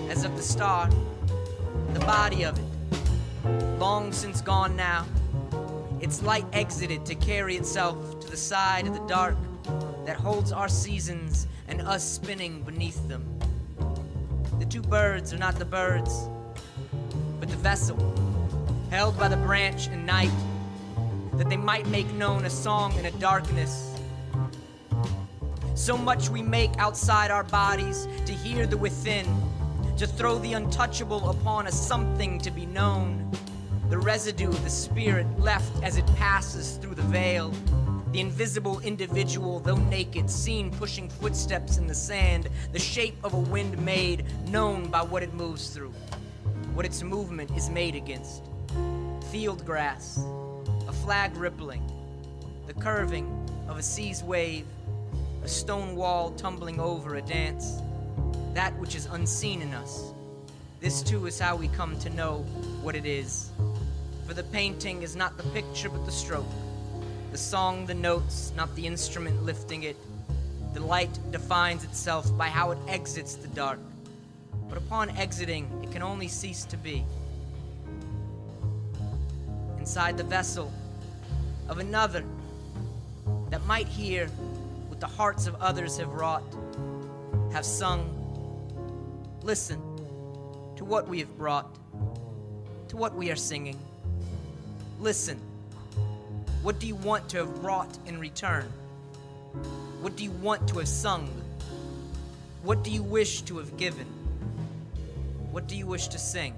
as of the star, the body of it, long since gone now, its light exited to carry itself to the side of the dark that holds our seasons and us spinning beneath them. The two birds are not the birds, but the vessel held by the branch and night, that they might make known a song in a darkness. So much we make outside our bodies to hear the within, to throw the untouchable upon a something to be known. The residue of the spirit left as it passes through the veil. The invisible individual, though naked, seen pushing footsteps in the sand. The shape of a wind made, known by what it moves through, what its movement is made against. Field grass, a flag rippling, the curving of a sea's wave, a stone wall tumbling over a dance, that which is unseen in us. This too is how we come to know what it is. For the painting is not the picture but the stroke, the song the notes, not the instrument lifting it. The light defines itself by how it exits the dark, but upon exiting it can only cease to be. Inside the vessel of another that might hear what the hearts of others have wrought, have sung. Listen to what we have brought, to what we are singing. Listen, what do you want to have brought in return? What do you want to have sung? What do you wish to have given? What do you wish to sing?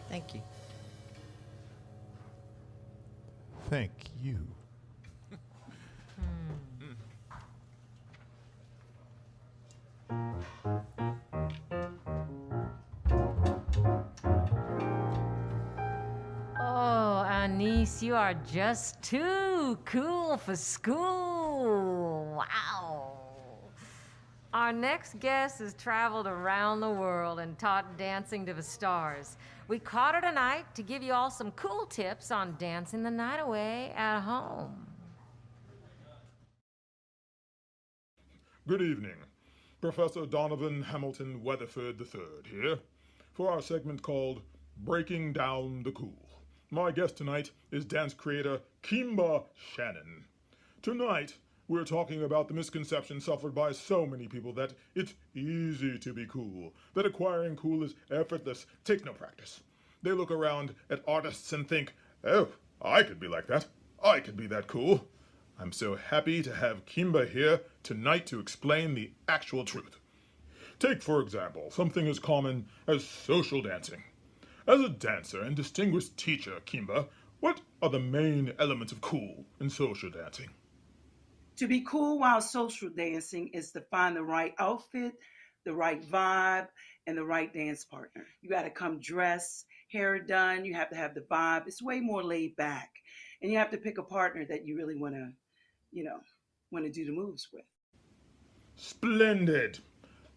Thank you. Thank you. Oh, Anis, you are just too cool for school. Wow. Our next guest has traveled around the world and taught dancing to the stars. We caught her tonight to give you all some cool tips on dancing the night away at home. Good evening. Professor Donovan Hamilton Weatherford III here for our segment called Breaking Down the Cool. My guest tonight is dance creator Kimba Shannon. Tonight, we're talking about the misconception suffered by so many people that it's easy to be cool, that acquiring cool is effortless, take no practice. They look around at artists and think, oh, I could be like that. I could be that cool. I'm so happy to have Kimba here tonight to explain the actual truth. Take, for example, something as common as social dancing. As a dancer and distinguished teacher, Kimba, what are the main elements of cool in social dancing? To be cool while social dancing is to find the right outfit, the right vibe, and the right dance partner. You got to come dressed, hair done. You have to have the vibe. It's way more laid back. And you have to pick a partner that you really want to do the moves with. Splendid.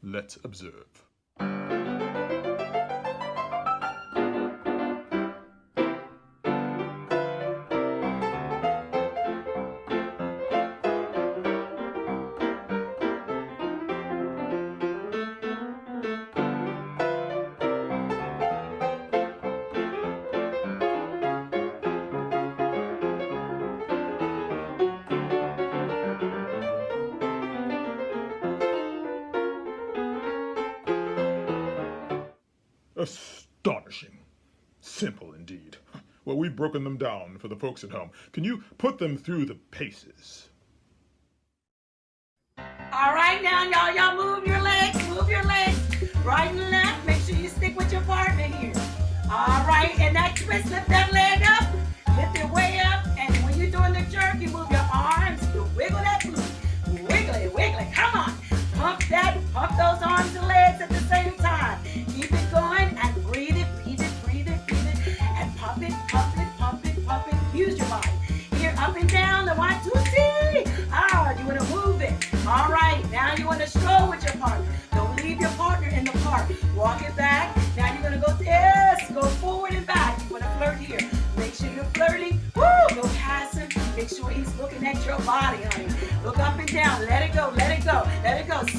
Let's observe. Astonishing. Simple indeed. Well, we've broken them down for the folks at home. Can you put them through the paces? All right, now, y'all move your legs, right and left. Make sure you stick with your partner here. All right, and that twist, lift that leg up, lift it way up, and when you're doing the jerk, you move your arms, you wiggle that boot, wiggly, come on. Pump those arms and legs at the same time. Keep it going and breathe it, and pump it. Use your body. Here, up and down, the 1, 2, 3. You want to move it. All right, now you want to stroll with your partner. Don't leave your partner in the park. Walk it back. Now you're going to go forward and back. You want to flirt here. Make sure you're flirting. Woo! Go past him. Make sure he's looking at your body, honey. Look up and down. Let it go.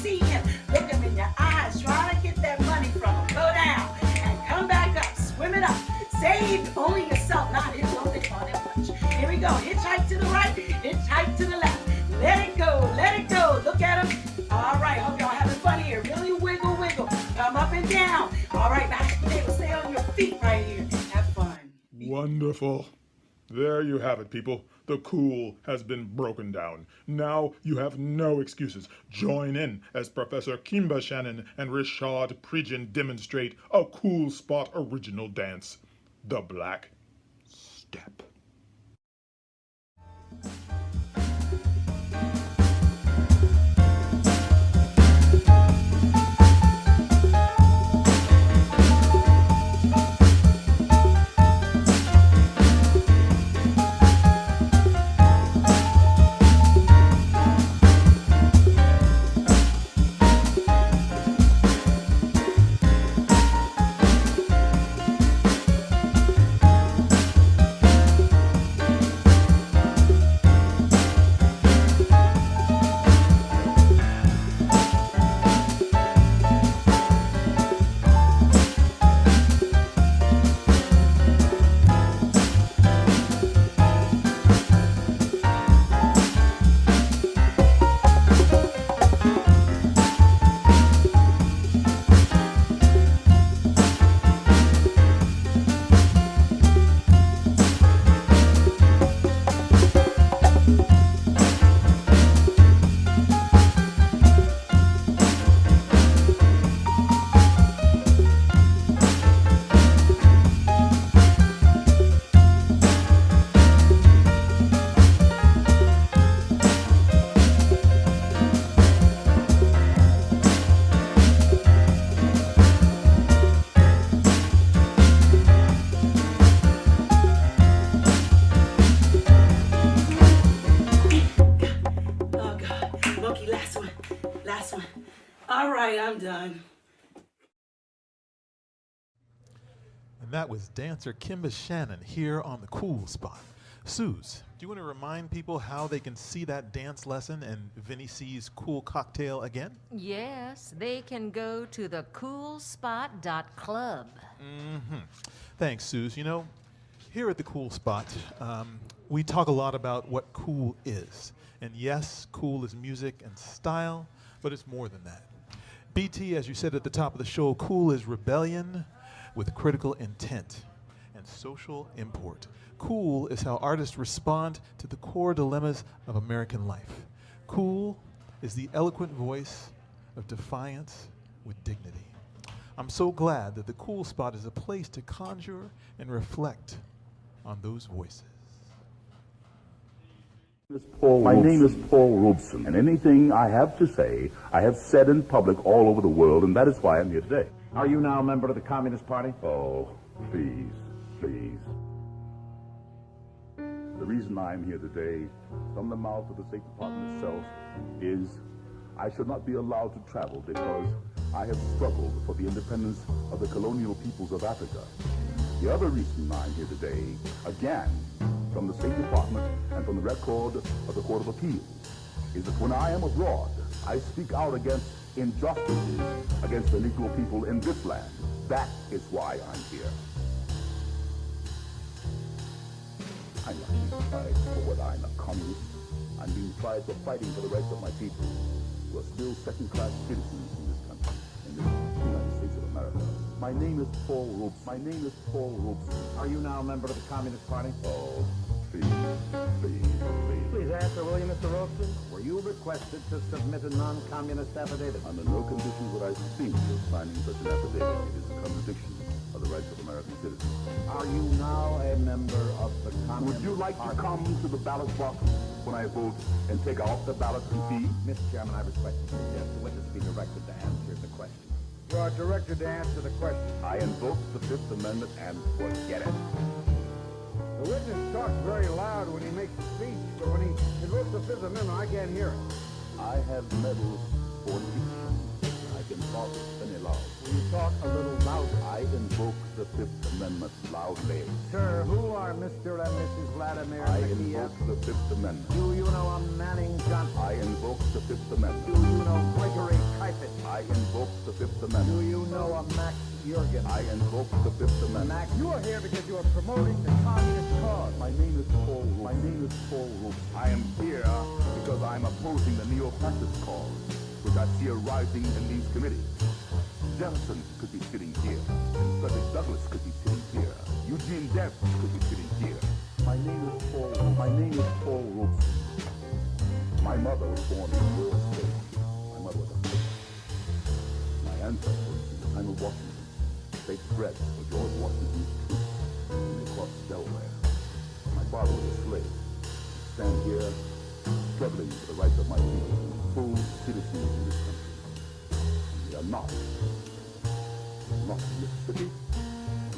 See him. Look him in your eyes. Try to get that money from him. Go down and come back up. Swim it up. Save only yourself, not him. Don't think about it much. Here we go. Hitchhike to the right. Hitchhike to the left. Let it go. Look at him. All right. Hope y'all having fun here. Really wiggle. Come up and down. All right. Mashed potato. Stay on your feet right here. Have fun. Wonderful. There you have it, people. The cool has been broken down. Now you have no excuses. Join in as Professor Kimba Shannon and Rashad Parisian demonstrate a cool spot original dance, the Black Step. I'm done. And that was dancer Kimba Shannon here on the Cool Spot. Suze, do you want to remind people how they can see that dance lesson and Vinny C's cool cocktail again? Yes, they can go to thecoolspot.club. Thanks, Suze. You know, here at the Cool Spot, we talk a lot about what cool is. And yes, cool is music and style, but it's more than that. BT, as you said at the top of the show, cool is rebellion with critical intent and social import. Cool is how artists respond to the core dilemmas of American life. Cool is the eloquent voice of defiance with dignity. I'm so glad that the Cool Spot is a place to conjure and reflect on those voices. My name is Paul Robeson, and anything I have to say, I have said in public all over the world, and that is why I'm here today. Are you now a member of the Communist Party? Oh, please, please. The reason I'm here today, from the mouth of the State Department itself, is I should not be allowed to travel because I have struggled for the independence of the colonial peoples of Africa. The other reason I'm here today, again, from the State Department and from the record of the Court of Appeals, is that when I am abroad, I speak out against injustices against the Negro people in this land. That is why I'm here. I'm not being tried for what I'm a communist. I'm being tried for fighting for the rights of my people, who are still second-class citizens in this country, in the United States of America. My name is Paul Robeson. My name is Paul Robeson. Are you now a member of the Communist Party? Oh, please, please, please. Please answer, will you, Mr. Robeson? Were you requested to submit a non-communist affidavit? Under no conditions would I think of signing such an affidavit. It is a contradiction of the rights of American citizens. Are you now a member of the Communist Would you like Party? to come to the ballot box when I vote and take off the ballot and see? Mr. Chairman, I respectfully suggest the witness be directed to answer the question. You are directed to answer the question. I invoke the Fifth Amendment and forget it. The witness talks very loud when he makes a speech, but when he invokes the Fifth Amendment, I can't hear him. I have medals for diction. I can talk any loud. Will you talk a little louder? I invoke the Fifth Amendment loudly. Sir, who are Mr. and Mrs. Vladimir I Mikheyev? invoke the Fifth Amendment. Do you know a Manning Johnson? I invoke the Fifth Amendment. Do you know Gregory Kifet? I invoke the Fifth Amendment. Do you know a Max Jurgen? I invoke the Fifth Amendment. Max, you are here because you are promoting the communist cause. My name is Paul Robeson. My name is Paul Robeson. I am here because I'm opposing the neo-fascist cause, which I see arising in these committees. Jefferson could be sitting here. Frederick Douglass could be sitting here. Eugene Debs could be sitting here. My name is Paul Robeson. My name is Paul Robeson. My mother was born in Rural State. My mother was a slave. My ancestors, in the time of Washington, baked bread for George Washington's troops when they crossed Delaware. My father was a slave. Stand here, struggling for the rights of my people, full citizens in this country. And we are not in Mississippi,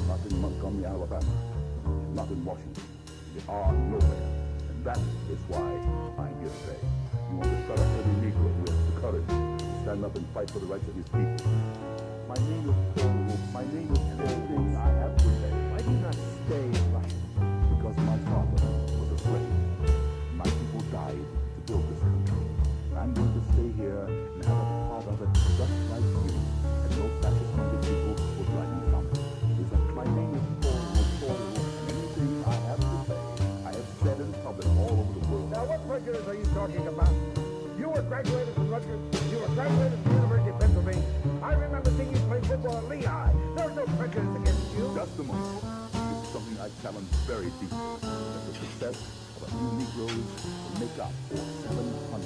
not in Montgomery, Alabama, not in Washington. We are nowhere. And that is why I'm here today. You want to shut up every Negro who has the courage to stand up and fight for the rights of his people. My name is Paul Robeson. My name is everything I have to say. I do not stay right because my father was a slave. My people died to build this country. I'm going to stay here and have a part of it just like you. And no fascist-minded people will drive me from it. Is that my name is Paul Robeson. And anything I have to say, I have said in public all over the world. Now, what prejudice are you talking about? You were graduated from Rutgers. You were graduated from the University of Pennsylvania. I remember seeing you play football at Lehigh. There was no prejudice against you. Just a moment. This is something I challenge very deeply. That the success of a few Negroes will make up for $700 a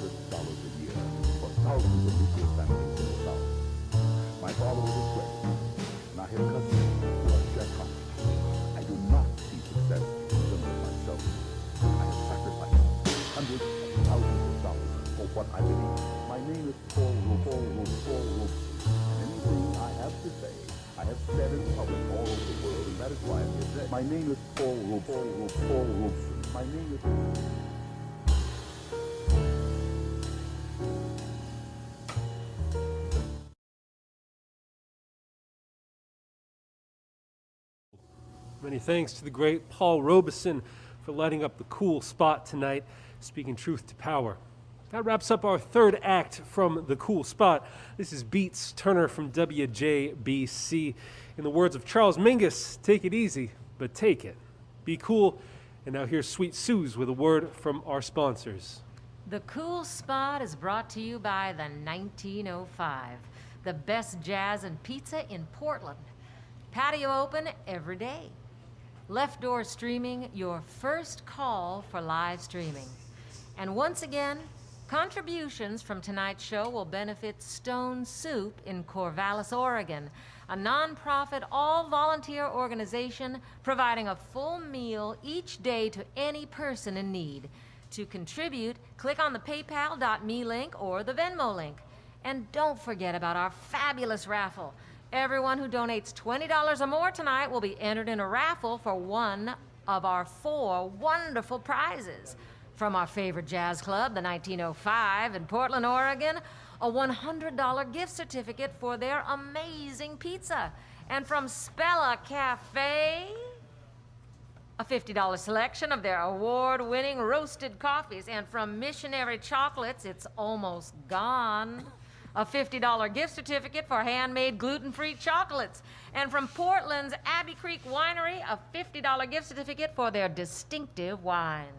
year for thousands of Negro families in the South. My father was a slave, and I have cousins who are sharecroppers. I do not see success in terms of myself. I have sacrificed hundreds of thousands of dollars for what I believe. My name is Paul Robeson. And anything I have to say, I have said in public all over the world, and that is why I'm here today. My name is Paul Robeson. My name is... Many thanks to the great Paul Robeson for lighting up the cool spot tonight, speaking truth to power. That wraps up our third act from the cool spot. This is Beats Turner from WJBC. In the words of Charles Mingus, take it easy, but take it. Be cool. And now here's Sweet Suze with a word from our sponsors. The Cool Spot is brought to you by the 1905, the best jazz and pizza in Portland. Patio open every day. Left Door Streaming, your first call for live streaming. And once again, contributions from tonight's show will benefit Stone Soup in Corvallis, Oregon, a nonprofit, all-volunteer organization providing a full meal each day to any person in need. To contribute, click on the paypal.me link or the Venmo link. And don't forget about our fabulous raffle. Everyone who donates $20 or more tonight will be entered in a raffle for one of our 4 wonderful prizes. From our favorite jazz club, the 1905 in Portland, Oregon, a $100 gift certificate for their amazing pizza. And from Spella Cafe, a $50 selection of their award-winning roasted coffees. And from Missionary Chocolates, it's almost gone, a $50 gift certificate for handmade gluten-free chocolates. And from Portland's Abbey Creek Winery, a $50 gift certificate for their distinctive wines.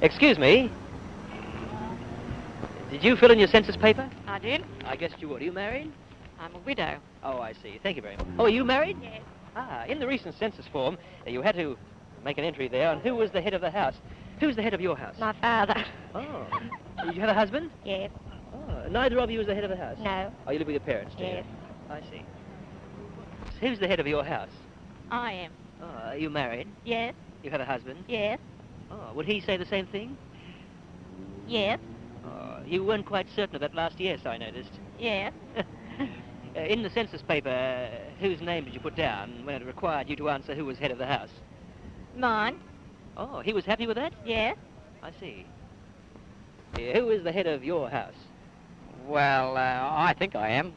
Excuse me. Did you fill in your census paper? I did. I guess you would. Are you married? I'm a widow. Oh, I see. Thank you very much. Oh, are you married? Yes. Ah, in the recent census form, you had to make an entry there on who was the head of the house. Who's the head of your house? My father. Oh. Did you have a husband? Yes. Oh, neither of you is the head of the house? No. Oh, you live with your parents, do you? Yes. I see. Who's the head of your house? I am. Oh, are you married? Yes. You have a husband? Yes. Oh, would he say the same thing? Yes. Oh, you weren't quite certain of that last yes, I noticed. Yes. In the census paper, whose name did you put down when it required you to answer who was head of the house? Mine. Oh, he was happy with that? Yes. I see. Who is the head of your house? Well, I think I am.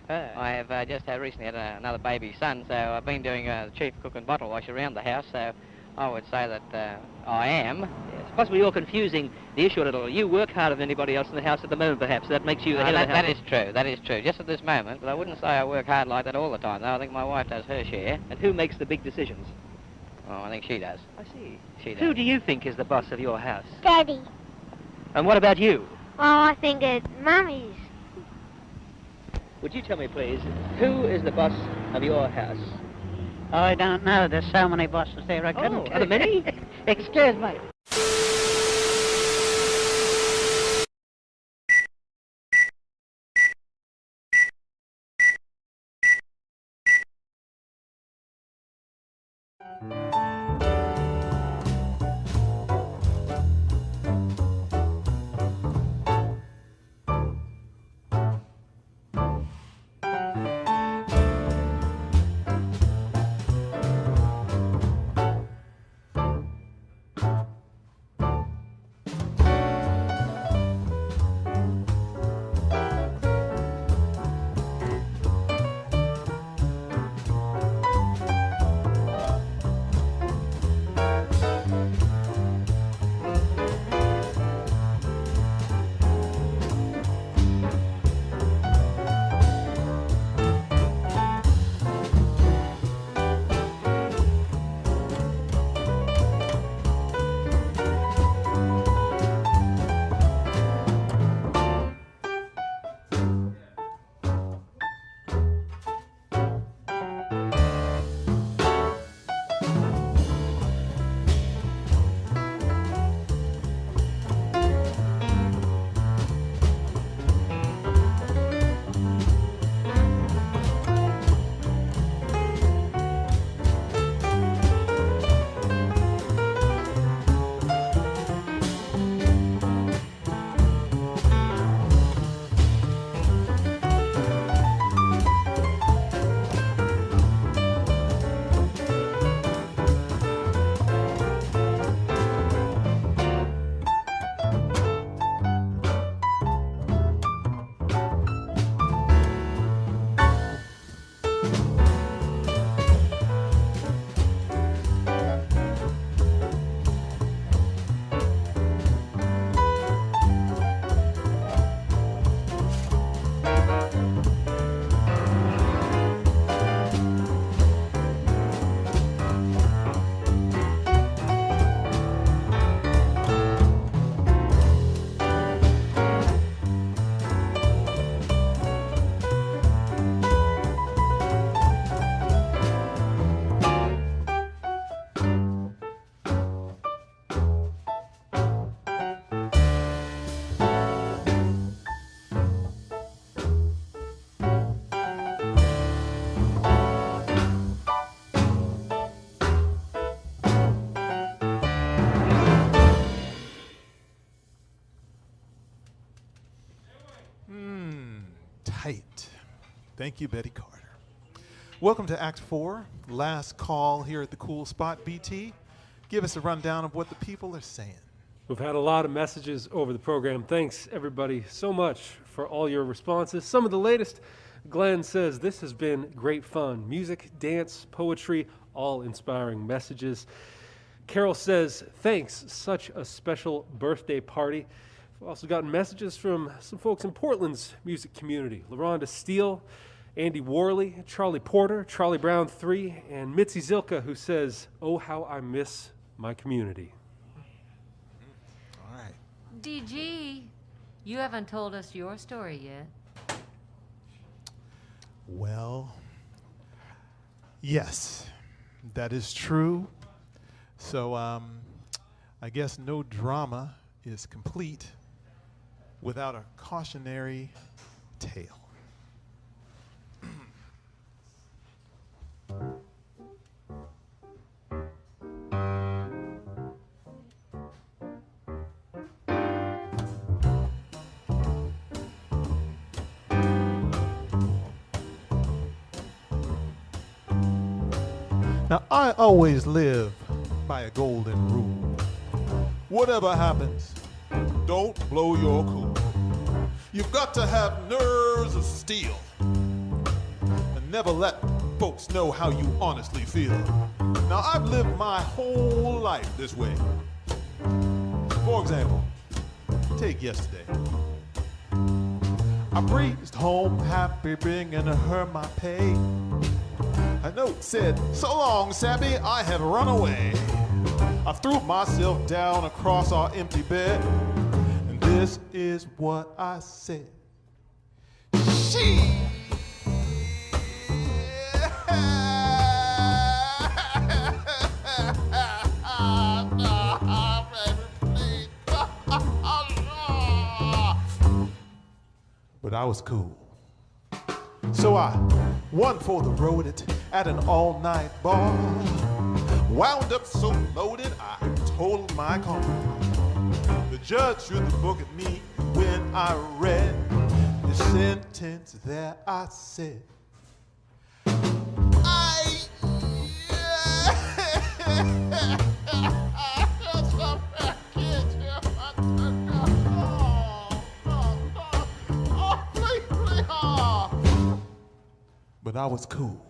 I have just recently had another baby son, so I've been doing chief cook and bottle wash around the house, so I would say that I am. Yes, possibly you're confusing the issue a little. You work harder than anybody else in the house at the moment, perhaps. That makes you the head of the house. That is true, that is true. Just at this moment, but I wouldn't say I work hard like that all the time, though. I think my wife does her share. And who makes the big decisions? Oh, I think she does. I see. She does. Who do you think is the boss of your house? Daddy. And what about you? Oh, I think it's Mummy's. Would you tell me, please, who is the boss of your house? I don't know. There's so many bosses there, I couldn't Oh, are there many? Excuse me. Tight. Thank you, Betty Carter. Welcome to Act 4, last call here at the Cool Spot. BT, give us a rundown of what the people are saying. We've had a lot of messages over the program. Thanks, everybody, so much for all your responses. Some of the latest, Glenn says, this has been great fun. Music, dance, poetry, all inspiring messages. Carol says, thanks, such a special birthday party. We've also gotten messages from some folks in Portland's music community. LaRonda Steele, Andy Worley, Charlie Porter, Charlie Brown 3, and Mitzi Zilka, who says, oh, how I miss my community. All right. DG, you haven't told us your story yet. Well, yes, that is true. So I guess no drama is complete without a cautionary tale. Now, I always live by a golden rule. Whatever happens, don't blow your cool. You've got to have nerves of steel and never let folks know how you honestly feel. Now, I've lived my whole life this way. For example, take yesterday. I breezed home happy, bringing her my pay. A note said, "So long, Sabby, I had run away." I threw myself down across our empty bed, and this is what I said. She but I was cool. So I won for the road at an all-night bar. Wound up so loaded, I totaled my car. The judge threw the book at me when I read the sentence that I said. But I was cool.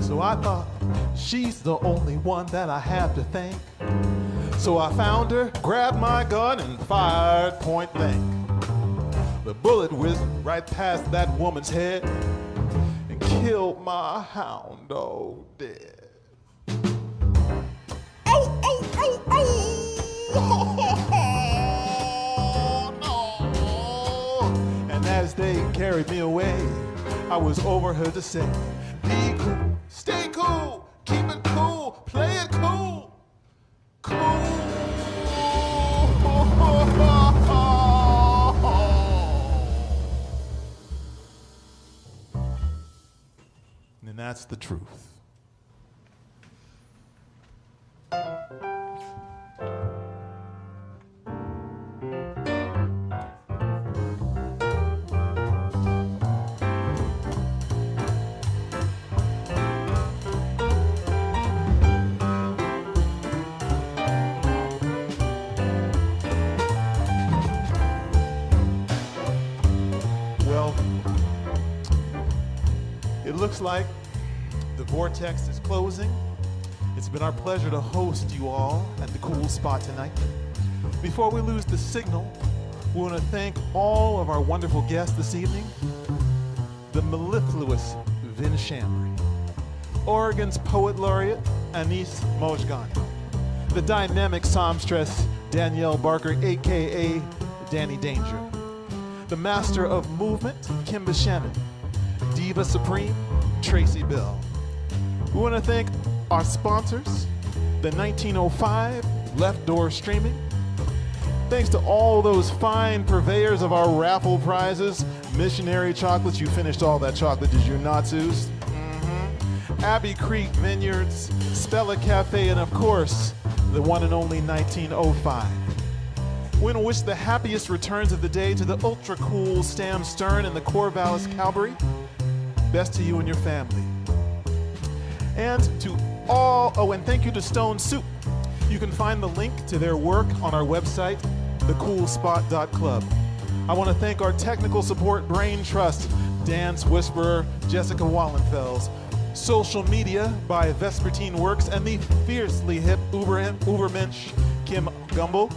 So I thought, she's the only one that I have to thank. So I found her, grabbed my gun, and fired point blank. The bullet whizzed right past that woman's head and killed my hound dog dead. Oh, oh, oh, oh! No! And as they carried me away, I was overheard to say, "Be cool, stay cool, keep it cool, play it cool, cool." And that's the truth. It looks like the vortex is closing. It's been our pleasure to host you all at the Cool Spot tonight. Before we lose the signal, we want to thank all of our wonderful guests this evening. The mellifluous Vin Chambry, Oregon's Poet Laureate Anis Mojgani, the dynamic songstress Danielle Barker, aka Danny Danger, the master of movement Kimba Shannon, Diva Supreme, Tracy Bell. We want to thank our sponsors, the 1905 Left Door Streaming. Thanks to all those fine purveyors of our raffle prizes, Missionary Chocolates, you finished all that chocolate, did you not, Abbey Creek Vineyards, Spella Cafe, and of course, the one and only 1905. We want to wish the happiest returns of the day to the ultra-cool Stam Stern and the Corvallis Cavalry. Best to you and your family. And to all, and thank you to Stone Soup. You can find the link to their work on our website, thecoolspot.club. I want to thank our technical support brain trust, Dance Whisperer, Jessica Wallenfels, social media by Vespertine Works, and the fiercely hip Ubermensch, Kim Gumble,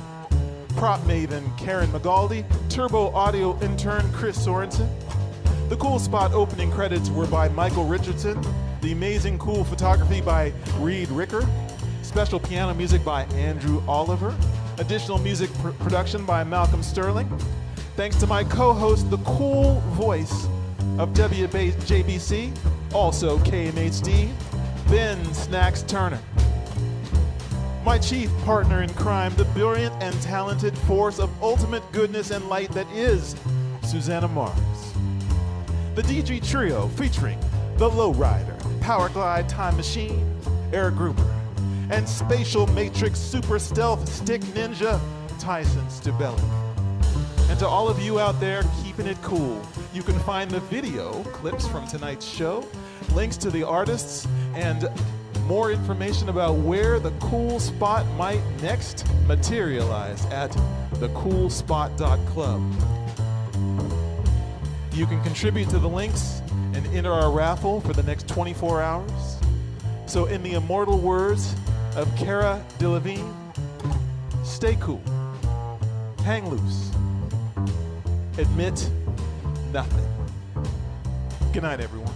prop maven, Karen Magaldi, turbo audio intern, Chris Sorensen. The Cool Spot opening credits were by Michael Richardson, the amazing cool photography by Reed Ricker, special piano music by Andrew Oliver, additional music production by Malcolm Sterling. Thanks to my co-host, the cool voice of WJBC, also KMHD, Ben Snacks Turner. My chief partner in crime, the brilliant and talented force of ultimate goodness and light that is Susanna Mars. The DG Trio featuring The Lowrider, Powerglide Time Machine, Eric Gruber, and Spatial Matrix Super Stealth Stick Ninja, Tyson Stubelic. And to all of you out there keeping it cool, you can find the video clips from tonight's show, links to the artists, and more information about where the Cool Spot might next materialize at thecoolspot.club. You can contribute to the links and enter our raffle for the next 24 hours. So in the immortal words of Cara Delevingne, stay cool, hang loose, admit nothing. Good night, everyone.